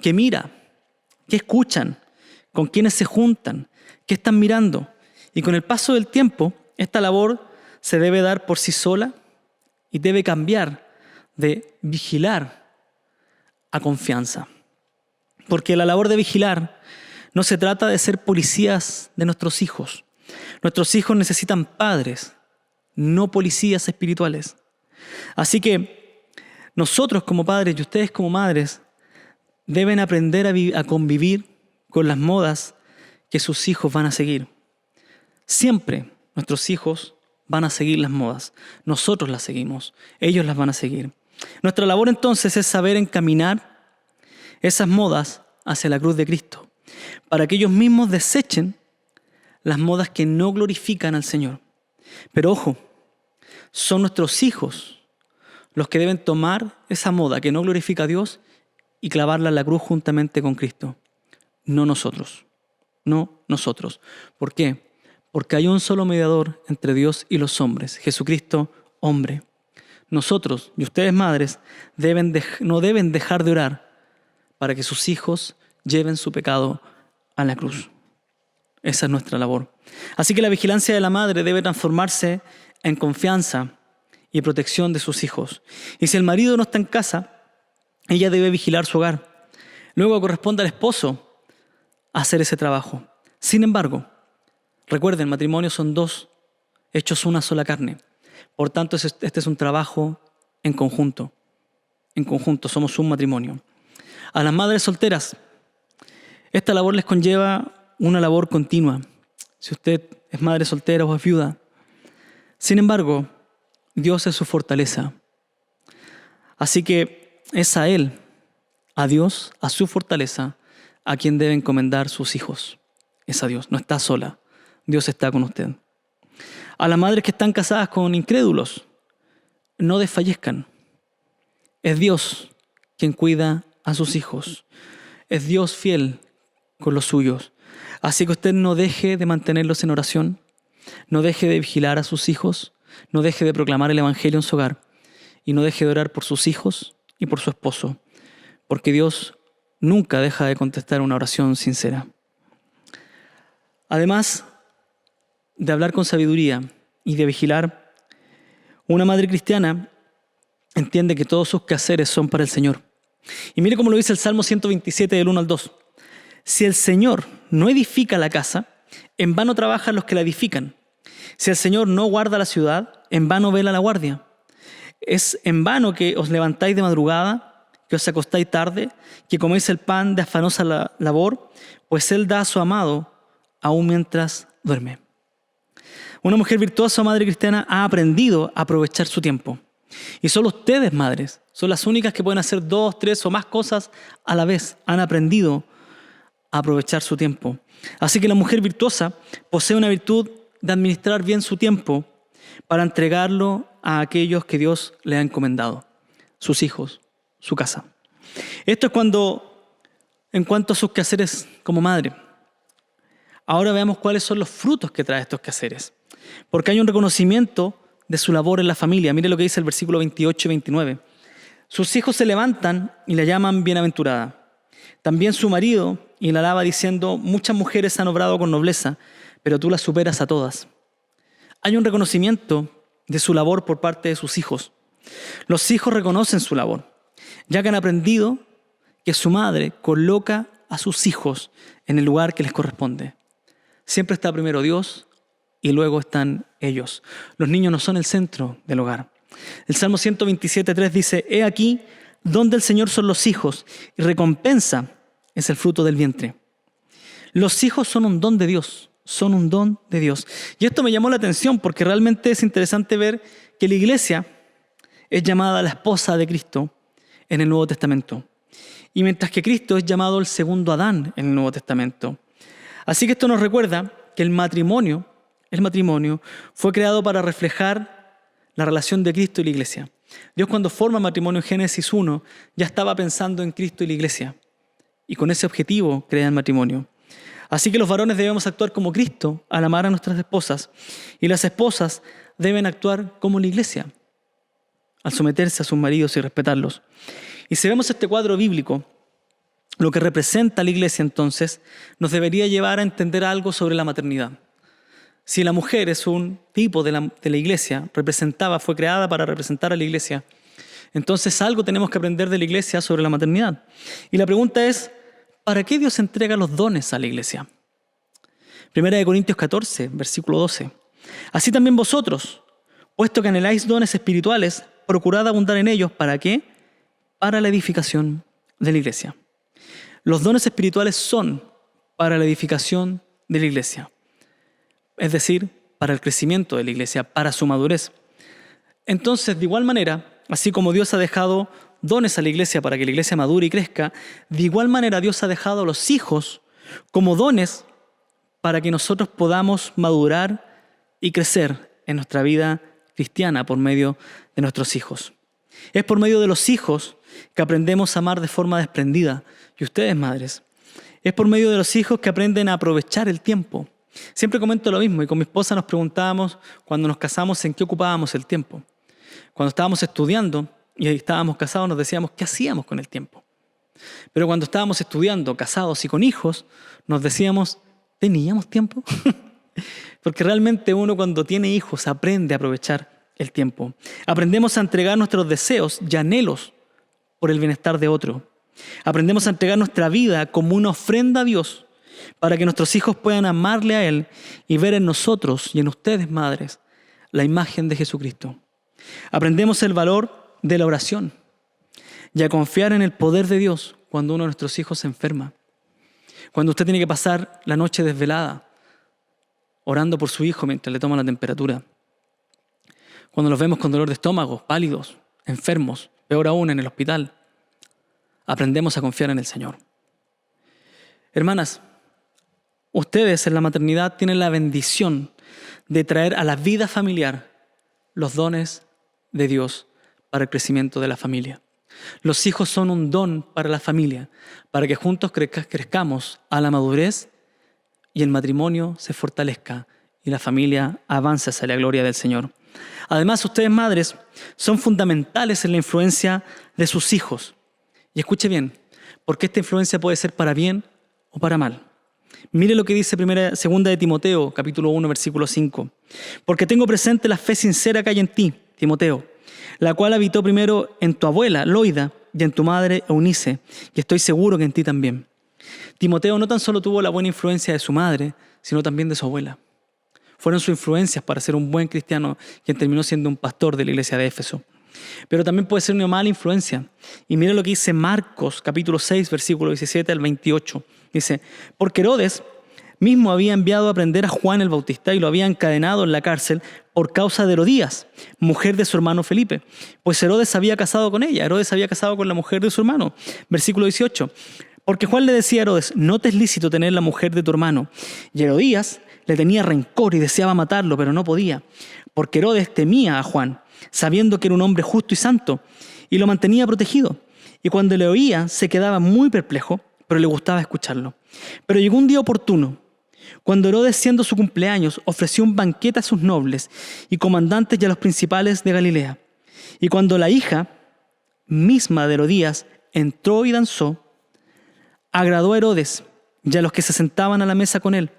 que mira, que escuchan, con quienes se juntan, que están mirando. Y con el paso del tiempo, esta labor se debe dar por sí sola y debe cambiar de vigilar a confianza. Porque la labor de vigilar no se trata de ser policías de nuestros hijos. Nuestros hijos necesitan padres, no policías espirituales. Así que nosotros como padres y ustedes como madres deben aprender a convivir con las modas que sus hijos van a seguir. Siempre nuestros hijos van a seguir las modas. Nosotros las seguimos, ellos las van a seguir. Nuestra labor entonces es saber encaminar esas modas hacia la cruz de Cristo, para que ellos mismos desechen las modas que no glorifican al Señor. Pero ojo, son nuestros hijos los que deben tomar esa moda que no glorifica a Dios y clavarla en la cruz juntamente con Cristo. No nosotros. No nosotros. ¿Por qué? porque hay un solo mediador entre Dios y los hombres, Jesucristo, hombre. Nosotros y ustedes, madres, no deben dejar de orar para que sus hijos lleven su pecado a la cruz. Esa es nuestra labor. Así que la vigilancia de la madre debe transformarse en confianza y protección de sus hijos. Y si el marido no está en casa, ella debe vigilar su hogar. Luego corresponde al esposo hacer ese trabajo. Sin embargo, recuerden, matrimonios son dos, hechos una sola carne. Por tanto, este es un trabajo en conjunto. En conjunto, somos un matrimonio. A las madres solteras, esta labor les conlleva una labor continua. Si usted es madre soltera o es viuda. Sin embargo, Dios es su fortaleza. Así que es a Él, a Dios, a su fortaleza, a quien debe encomendar sus hijos. Es a Dios, no está sola. Dios está con usted. A las madres que están casadas con incrédulos, no desfallezcan. Es Dios quien cuida a sus hijos. Es Dios fiel con los suyos. Así que usted no deje de mantenerlos en oración, no deje de vigilar a sus hijos, no deje de proclamar el Evangelio en su hogar y no deje de orar por sus hijos y por su esposo, porque Dios nunca deja de contestar una oración sincera. Además de hablar con sabiduría y de vigilar, una madre cristiana entiende que todos sus quehaceres son para el Señor. Y mire cómo lo dice el Salmo 127 del 1 al 2. Si el Señor no edifica la casa, en vano trabajan los que la edifican. Si el Señor no guarda la ciudad, en vano vela la guardia. Es en vano que os levantáis de madrugada, que os acostáis tarde, que coméis el pan de afanosa labor, pues Él da a su amado aún mientras duerme. Una mujer virtuosa, madre cristiana, ha aprendido a aprovechar su tiempo. Y solo ustedes, madres, son las únicas que pueden hacer 2, 3 o más cosas a la vez. Han aprendido a aprovechar su tiempo. Así que la mujer virtuosa posee una virtud de administrar bien su tiempo para entregarlo a aquellos que Dios le ha encomendado, sus hijos, su casa. Esto es en cuanto a sus quehaceres como madre. Ahora veamos cuáles son los frutos que trae estos quehaceres. Porque hay un reconocimiento de su labor en la familia. Mire lo que dice el versículo 28 y 29. Sus hijos se levantan y la llaman bienaventurada. También su marido y la alaba diciendo, muchas mujeres han obrado con nobleza, pero tú las superas a todas. Hay un reconocimiento de su labor por parte de sus hijos. Los hijos reconocen su labor, ya que han aprendido que su madre coloca a sus hijos en el lugar que les corresponde. Siempre está primero Dios y luego están ellos. Los niños no son el centro del hogar. El Salmo 127:3 dice, he aquí donde el Señor son los hijos y recompensa es el fruto del vientre. Los hijos son un don de Dios, son un don de Dios. Y esto me llamó la atención porque realmente es interesante ver que la iglesia es llamada la esposa de Cristo en el Nuevo Testamento. Y mientras que Cristo es llamado el segundo Adán en el Nuevo Testamento. Así que esto nos recuerda que el matrimonio fue creado para reflejar la relación de Cristo y la iglesia. Dios cuando forma el matrimonio en Génesis 1 ya estaba pensando en Cristo y la iglesia. Y con ese objetivo crea el matrimonio. Así que los varones debemos actuar como Cristo al amar a nuestras esposas. Y las esposas deben actuar como la iglesia, al someterse a sus maridos y respetarlos. Y si vemos este cuadro bíblico, lo que representa la iglesia entonces, nos debería llevar a entender algo sobre la maternidad. Si la mujer es un tipo de la iglesia, fue creada para representar a la iglesia, entonces algo tenemos que aprender de la iglesia sobre la maternidad. Y la pregunta es, ¿para qué Dios entrega los dones a la iglesia? 1 Corintios 14, versículo 12. Así también vosotros, puesto que anheláis dones espirituales, procurad abundar en ellos. ¿Para qué? Para la edificación de la iglesia. Los dones espirituales son para la edificación de la iglesia. Es decir, para el crecimiento de la iglesia, para su madurez. Entonces, de igual manera, así como Dios ha dejado dones a la iglesia para que la iglesia madure y crezca, de igual manera Dios ha dejado a los hijos como dones para que nosotros podamos madurar y crecer en nuestra vida cristiana por medio de nuestros hijos. Es por medio de los hijos que aprendemos a amar de forma desprendida. Y ustedes, madres, es por medio de los hijos que aprenden a aprovechar el tiempo. Siempre comento lo mismo y con mi esposa nos preguntábamos cuando nos casamos en qué ocupábamos el tiempo. Cuando estábamos estudiando y estábamos casados nos decíamos qué hacíamos con el tiempo. Pero cuando estábamos estudiando, casados y con hijos, nos decíamos, ¿teníamos tiempo? Porque realmente uno cuando tiene hijos aprende a aprovechar el tiempo. Aprendemos a entregar nuestros deseos y anhelos por el bienestar de otro. Aprendemos a entregar nuestra vida como una ofrenda a Dios para que nuestros hijos puedan amarle a Él y ver en nosotros y en ustedes, madres, la imagen de Jesucristo. Aprendemos el valor de la oración y a confiar en el poder de Dios cuando uno de nuestros hijos se enferma. Cuando usted tiene que pasar la noche desvelada orando por su hijo mientras le toman la temperatura. Cuando los vemos con dolor de estómago, pálidos, enfermos, peor aún en el hospital. Aprendemos a confiar en el Señor. Hermanas, ustedes en la maternidad tienen la bendición de traer a la vida familiar los dones de Dios para el crecimiento de la familia. Los hijos son un don para la familia, para que juntos crezcamos a la madurez y el matrimonio se fortalezca y la familia avance hacia la gloria del Señor. Además, ustedes, madres, son fundamentales en la influencia de sus hijos. Y escuche bien, porque esta influencia puede ser para bien o para mal. Mire lo que dice segunda de Timoteo, capítulo 1, versículo 5. Porque tengo presente la fe sincera que hay en ti, Timoteo, la cual habitó primero en tu abuela, Loida, y en tu madre, Eunice, y estoy seguro que en ti también. Timoteo no tan solo tuvo la buena influencia de su madre, sino también de su abuela. Fueron sus influencias para ser un buen cristiano, quien terminó siendo un pastor de la iglesia de Éfeso. Pero también puede ser una mala influencia. Y mire lo que dice Marcos, capítulo 6, versículo 17 al 28. Dice, porque Herodes mismo había enviado a prender a Juan el Bautista y lo había encadenado en la cárcel por causa de Herodías, mujer de su hermano Felipe. Pues Herodes se había casado con ella, Herodes se había casado con la mujer de su hermano. Versículo 18. Porque Juan le decía a Herodes, no te es lícito tener la mujer de tu hermano. Y Herodías le tenía rencor y deseaba matarlo, pero no podía. Porque Herodes temía a Juan, sabiendo que era un hombre justo y santo, y lo mantenía protegido. Y cuando le oía, se quedaba muy perplejo, pero le gustaba escucharlo. Pero llegó un día oportuno, cuando Herodes, siendo su cumpleaños, ofreció un banquete a sus nobles y comandantes y a los principales de Galilea. Y cuando la hija misma de Herodías entró y danzó, agradó a Herodes y a los que se sentaban a la mesa con él.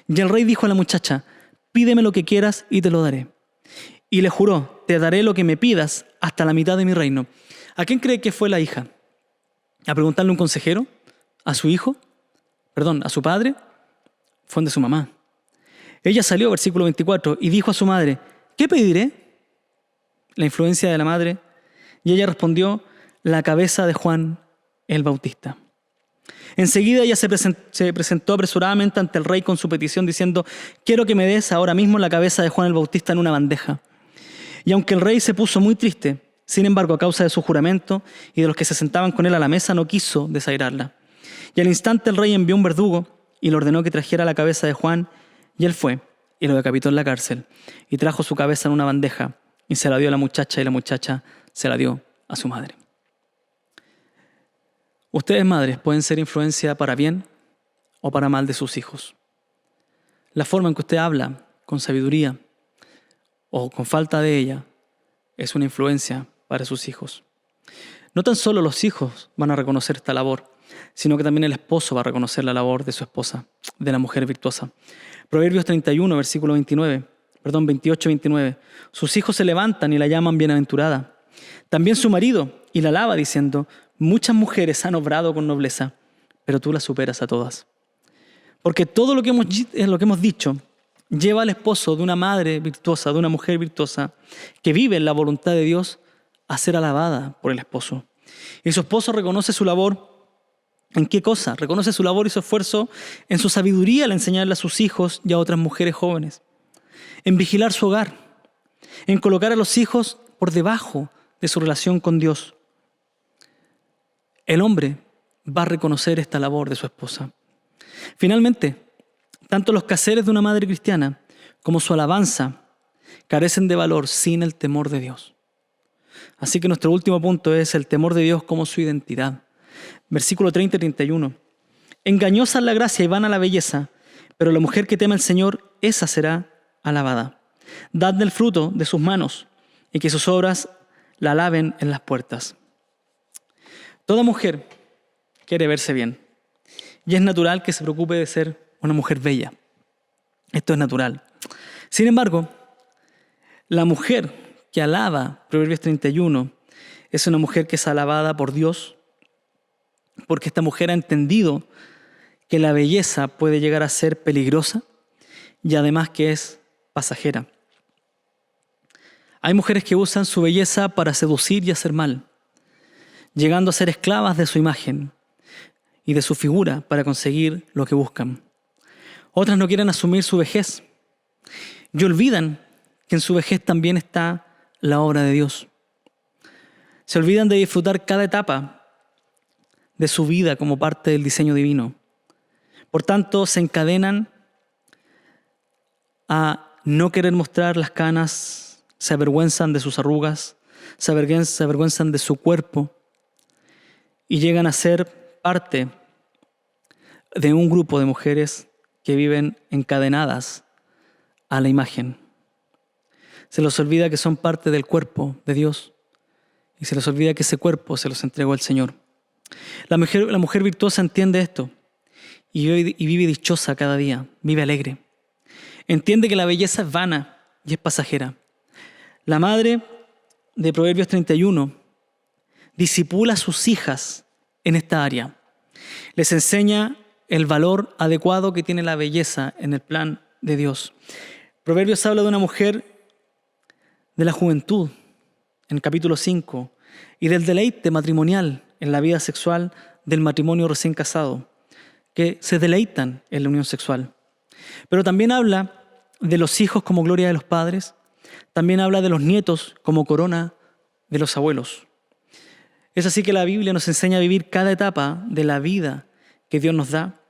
Y el rey dijo a la muchacha, pídeme lo que quieras y te lo daré. Y le juró, te daré lo que me pidas hasta la mitad de mi reino. ¿A quién cree que fue la hija? ¿A preguntarle a un consejero? ¿A su hijo? Perdón, ¿a su padre? Fue de su mamá. Ella salió, versículo 24, y dijo a su madre, ¿qué pediré? La influencia de la madre. Y ella respondió, la cabeza de Juan el Bautista. Enseguida ella se presentó apresuradamente ante el rey con su petición diciendo, quiero que me des ahora mismo la cabeza de Juan el Bautista en una bandeja. Y aunque el rey se puso muy triste, sin embargo, a causa de su juramento y de los que se sentaban con él a la mesa, no quiso desairarla. Y al instante el rey envió un verdugo y le ordenó que trajera la cabeza de Juan, y él fue y lo decapitó en la cárcel, y trajo su cabeza en una bandeja, y se la dio a la muchacha, y la muchacha se la dio a su madre. Ustedes, madres, pueden ser influencia para bien o para mal de sus hijos. La forma en que usted habla con sabiduría o con falta de ella es una influencia para sus hijos. No tan solo los hijos van a reconocer esta labor, sino que también el esposo va a reconocer la labor de su esposa, de la mujer virtuosa. Proverbios 31, versículo 28-29. Sus hijos se levantan y la llaman bienaventurada. También su marido, y la alaba diciendo, muchas mujeres han obrado con nobleza, pero tú las superas a todas. Porque todo lo que hemos dicho lleva al esposo de una madre virtuosa, de una mujer virtuosa, que vive en la voluntad de Dios, a ser alabada por el esposo. Y su esposo reconoce su labor. ¿En qué cosa? Reconoce su labor y su esfuerzo en su sabiduría al enseñarle a sus hijos y a otras mujeres jóvenes. En vigilar su hogar. En colocar a los hijos por debajo de su relación con Dios. El hombre va a reconocer esta labor de su esposa. Finalmente, tanto los quehaceres de una madre cristiana como su alabanza carecen de valor sin el temor de Dios. Así que nuestro último punto es el temor de Dios como su identidad. Versículo 30 y 31. Engañosa es la gracia y vana la belleza, Pero la mujer que teme al Señor, esa será alabada. Dadle el fruto de sus manos y que sus obras la alaben en las puertas. Toda mujer quiere verse bien y es natural que se preocupe de ser una mujer bella. Esto es natural. Sin embargo, la mujer que alaba, Proverbios 31, es una mujer que es alabada por Dios, porque esta mujer ha entendido que la belleza puede llegar a ser peligrosa y además que es pasajera. Hay mujeres que usan su belleza para seducir y hacer mal, llegando a ser esclavas de su imagen y de su figura para conseguir lo que buscan. Otras no quieren asumir su vejez y olvidan que en su vejez también está la obra de Dios. Se olvidan de disfrutar cada etapa de su vida como parte del diseño divino. Por tanto, se encadenan a no querer mostrar las canas, se avergüenzan de sus arrugas, se avergüenzan de su cuerpo y llegan a ser parte de un grupo de mujeres que viven encadenadas a la imagen. Se les olvida que son parte del cuerpo de Dios y se les olvida que ese cuerpo se los entregó el Señor. La mujer virtuosa entiende esto y vive dichosa cada día, vive alegre. Entiende que la belleza es vana y es pasajera. La madre de Proverbios 31 discipula a sus hijas en esta área. Les enseña el valor adecuado que tiene la belleza en el plan de Dios. Proverbios habla de una mujer de la juventud, en el capítulo 5, y del deleite matrimonial en la vida sexual del matrimonio recién casado, que se deleitan en la unión sexual. Pero también habla de los hijos como gloria de los padres, también habla de los nietos como corona de los abuelos. Es así que la Biblia nos enseña a vivir cada etapa de la vida que Dios nos da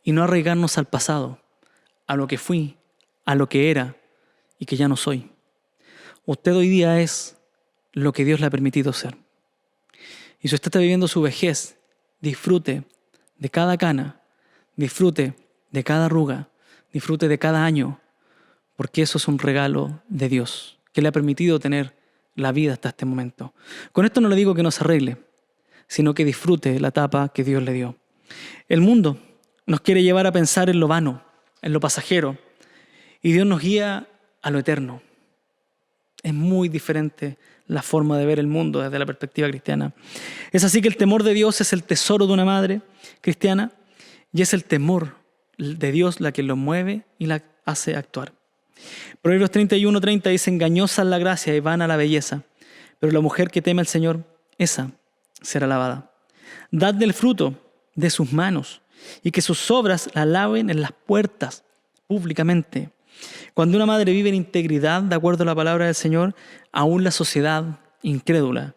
y no arraigarnos al pasado, a lo que fui, a lo que era y que ya no soy. Usted hoy día es lo que Dios le ha permitido ser. Y si usted está viviendo su vejez, disfrute de cada cana, disfrute de cada arruga, disfrute de cada año, porque eso es un regalo de Dios, que le ha permitido tener la vida hasta este momento. Con esto no le digo que no se arregle, sino que disfrute la etapa que Dios le dio. El mundo nos quiere llevar a pensar en lo vano, en lo pasajero, y Dios nos guía a lo eterno. Es muy diferente la forma de ver el mundo desde la perspectiva cristiana. Es así que el temor de Dios es el tesoro de una madre cristiana y es el temor de Dios la que lo mueve y la hace actuar. Proverbios 31:30 dice: engañosa es la gracia y vana la belleza, pero la mujer que teme al Señor, esa será alabada. Dadle el fruto de sus manos y que sus obras la alaben en las puertas públicamente. Cuando una madre vive en integridad, de acuerdo a la palabra del Señor, aún la sociedad incrédula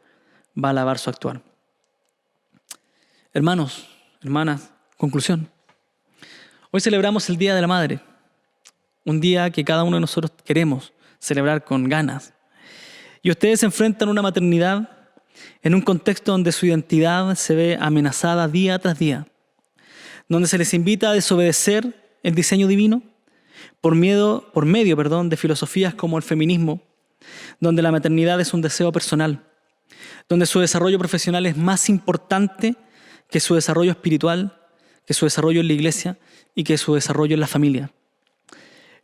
va a alabar su actuar. Hermanos, hermanas, conclusión. Hoy celebramos el Día de la Madre, un día que cada uno de nosotros queremos celebrar con ganas. Y ustedes se enfrentan a una maternidad en un contexto donde su identidad se ve amenazada día tras día, donde se les invita a desobedecer el diseño divino por medio de filosofías como el feminismo, donde la maternidad es un deseo personal, donde su desarrollo profesional es más importante que su desarrollo espiritual, que su desarrollo en la iglesia y que su desarrollo en la familia.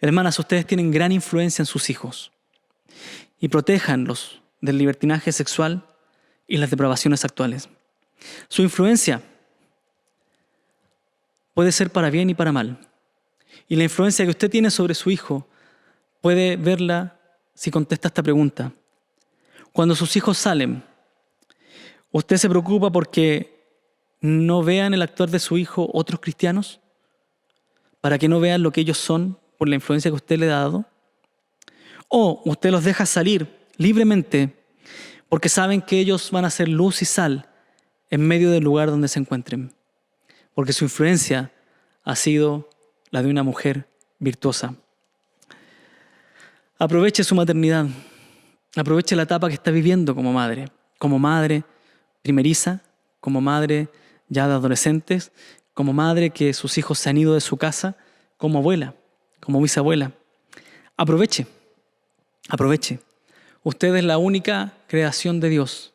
Hermanas, ustedes tienen gran influencia en sus hijos y protéjanlos del libertinaje sexual y las depravaciones actuales. Su influencia puede ser para bien y para mal. Y la influencia que usted tiene sobre su hijo puede verla si contesta esta pregunta. Cuando sus hijos salen, ¿usted se preocupa porque no vean el actuar de su hijo otros cristianos? ¿Para que no vean lo que ellos son por la influencia que usted le ha dado? ¿O usted los deja salir libremente porque saben que ellos van a ser luz y sal en medio del lugar donde se encuentren? Porque su influencia ha sido la de una mujer virtuosa. Aproveche su maternidad, aproveche la etapa que está viviendo como madre primeriza, como madre ya de adolescentes, como madre que sus hijos se han ido de su casa, como abuela, como bisabuela. Aproveche. Usted es la única creación de Dios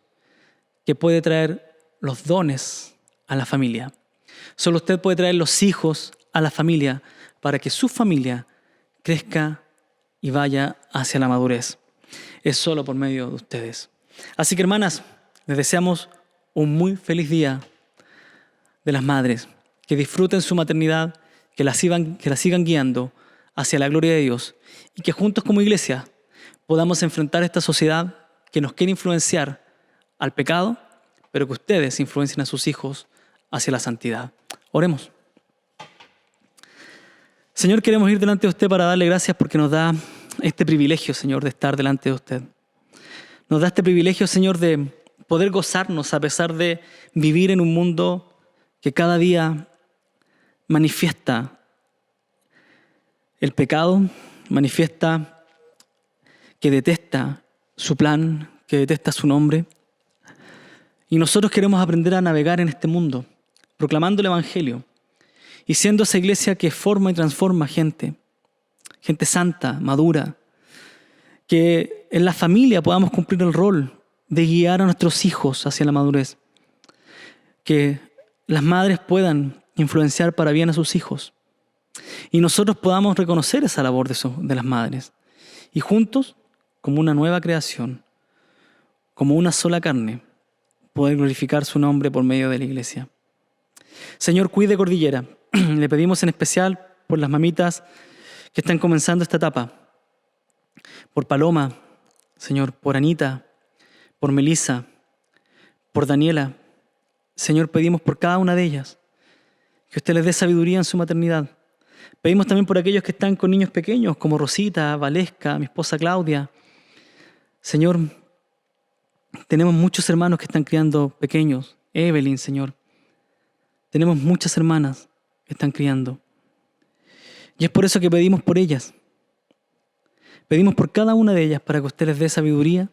que puede traer los dones a la familia. Solo usted puede traer los hijos a la familia para que su familia crezca y vaya hacia la madurez. Es solo por medio de ustedes. Así que, hermanas, les deseamos un muy feliz día de las madres. Que disfruten su maternidad, que la sigan guiando hacia la gloria de Dios y que juntos como iglesia podamos enfrentar esta sociedad que nos quiere influenciar al pecado, pero que ustedes influencien a sus hijos hacia la santidad. Oremos. Señor, queremos ir delante de usted para darle gracias porque nos da este privilegio, Señor, de estar delante de usted. Nos da este privilegio, Señor, de poder gozarnos a pesar de vivir en un mundo que cada día manifiesta el pecado, manifiesta que detesta su plan, que detesta su nombre. Y nosotros queremos aprender a navegar en este mundo, proclamando el Evangelio y siendo esa iglesia que forma y transforma gente santa, madura, que en la familia podamos cumplir el rol de guiar a nuestros hijos hacia la madurez, que las madres puedan influenciar para bien a sus hijos y nosotros podamos reconocer esa labor de las madres y juntos, como una nueva creación, como una sola carne, poder glorificar su nombre por medio de la iglesia. Señor, cuide Cordillera. Le pedimos en especial por las mamitas que están comenzando esta etapa, por Paloma, Señor, por Anita, por Melissa, por Daniela. Señor, pedimos por cada una de ellas que usted les dé sabiduría en su maternidad. Pedimos también por aquellos que están con niños pequeños, como Rosita, Valesca, mi esposa Claudia. Señor, tenemos muchos hermanos que están criando pequeños. Evelyn, Señor. Tenemos muchas hermanas que están criando. Y es por eso que pedimos por ellas. Pedimos por cada una de ellas para que usted les dé sabiduría,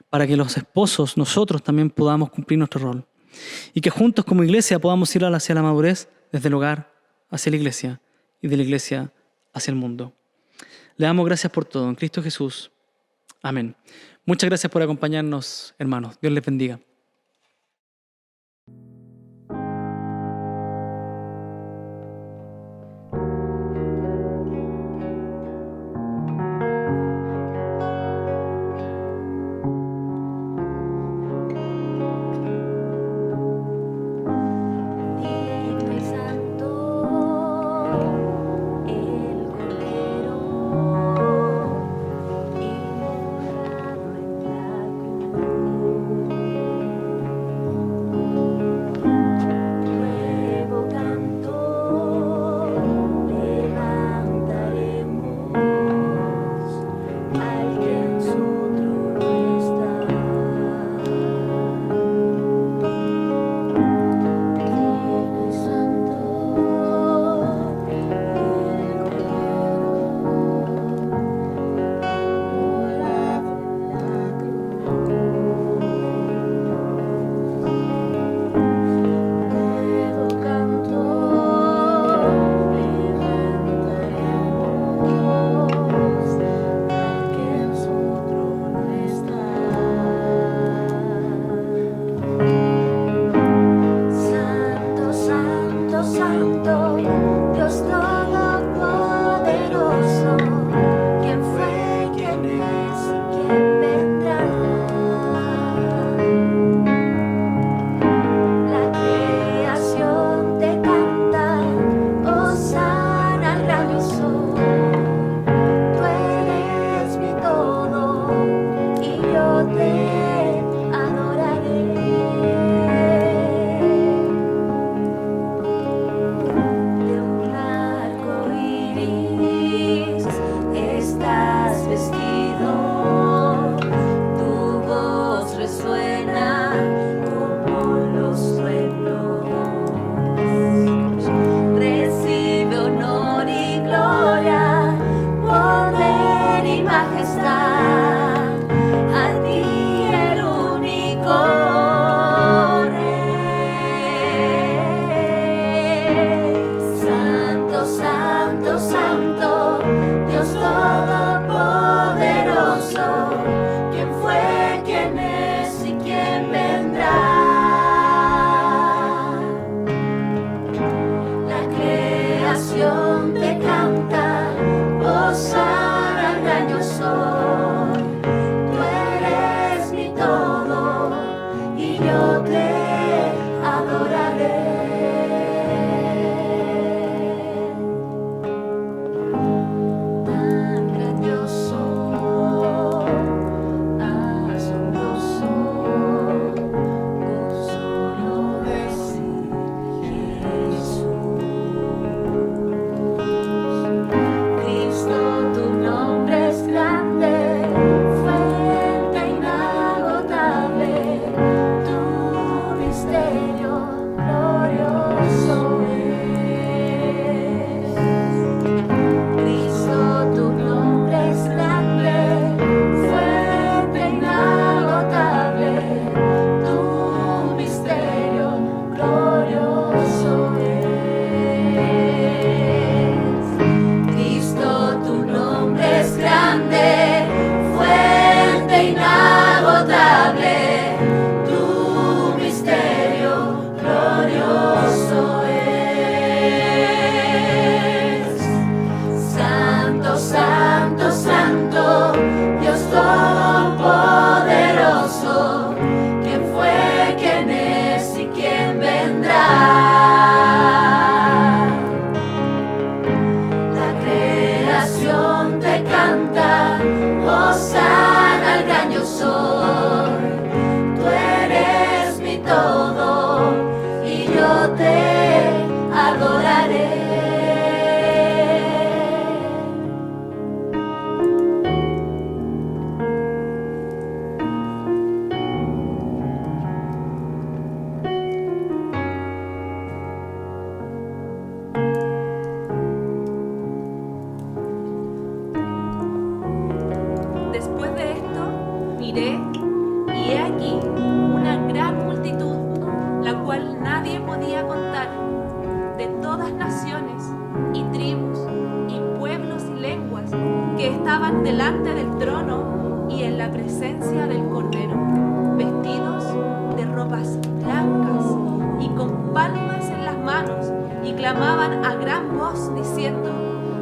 para que los esposos, nosotros también podamos cumplir nuestro rol. Y que juntos como iglesia podamos ir hacia la madurez desde el hogar hacia la iglesia y de la iglesia hacia el mundo. Le damos gracias por todo. En Cristo Jesús. Amén. Muchas gracias por acompañarnos, hermanos. Dios les bendiga. Digno y santo, el Cordero, inmolado en la cruz. glorioso es. Cristo, tu nombre es grande, fuerte, inagotable, tu misterio glorioso es. Cristo, tu nombre es grande, fuente inagotable, tu misterio glorioso es. Santo, santo, santo, Dios todopoderoso, ¿quién fue, quién es y quién vendrá? La creación te canta, hosana al gran yo soy. Tú eres mi todo y yo te adoraré. Después de esto, miré, y he aquí una gran multitud, la cual nadie podía contar, de todas naciones, y tribus, y pueblos y lenguas, que estaban delante del trono y en la presencia del Cordero, vestidos de ropas blancas y con palmas en las manos, y clamaban a gran voz diciendo: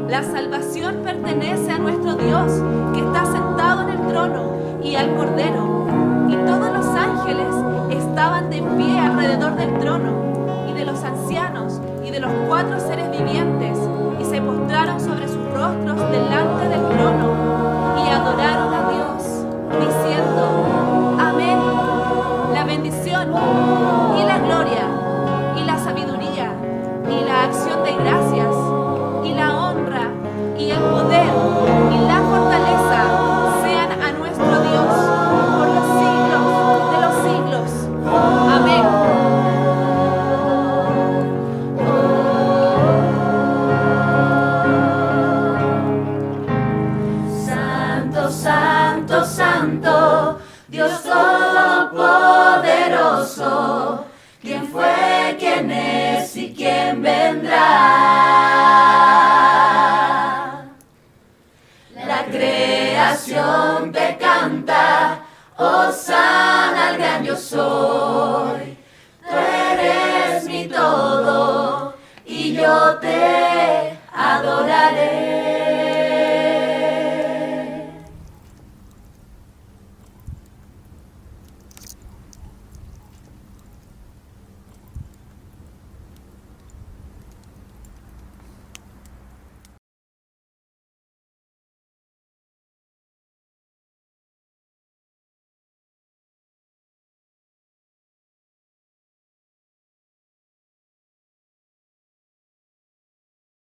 la salvación pertenece a nuestro Dios, que está sentado en el trono, y al Cordero. Y todos los ángeles estaban de pie alrededor del trono, y de los ancianos, y de los 4 seres vivientes, y se postraron sobre sus rostros delante del trono, y adoraron a Dios, diciendo: Amén. La bendición, y la gloria, y la sabiduría, y la acción de gracias, y la honra, y el poder, y la fortaleza sean a nuestro Dios por los siglos de los siglos. Amén. Santo, santo, santo, Dios todopoderoso, ¿quién fue, quién es y quién vendrá? La creación te canta, hosana al gran yo soy. Tú eres mi todo y yo te adoraré.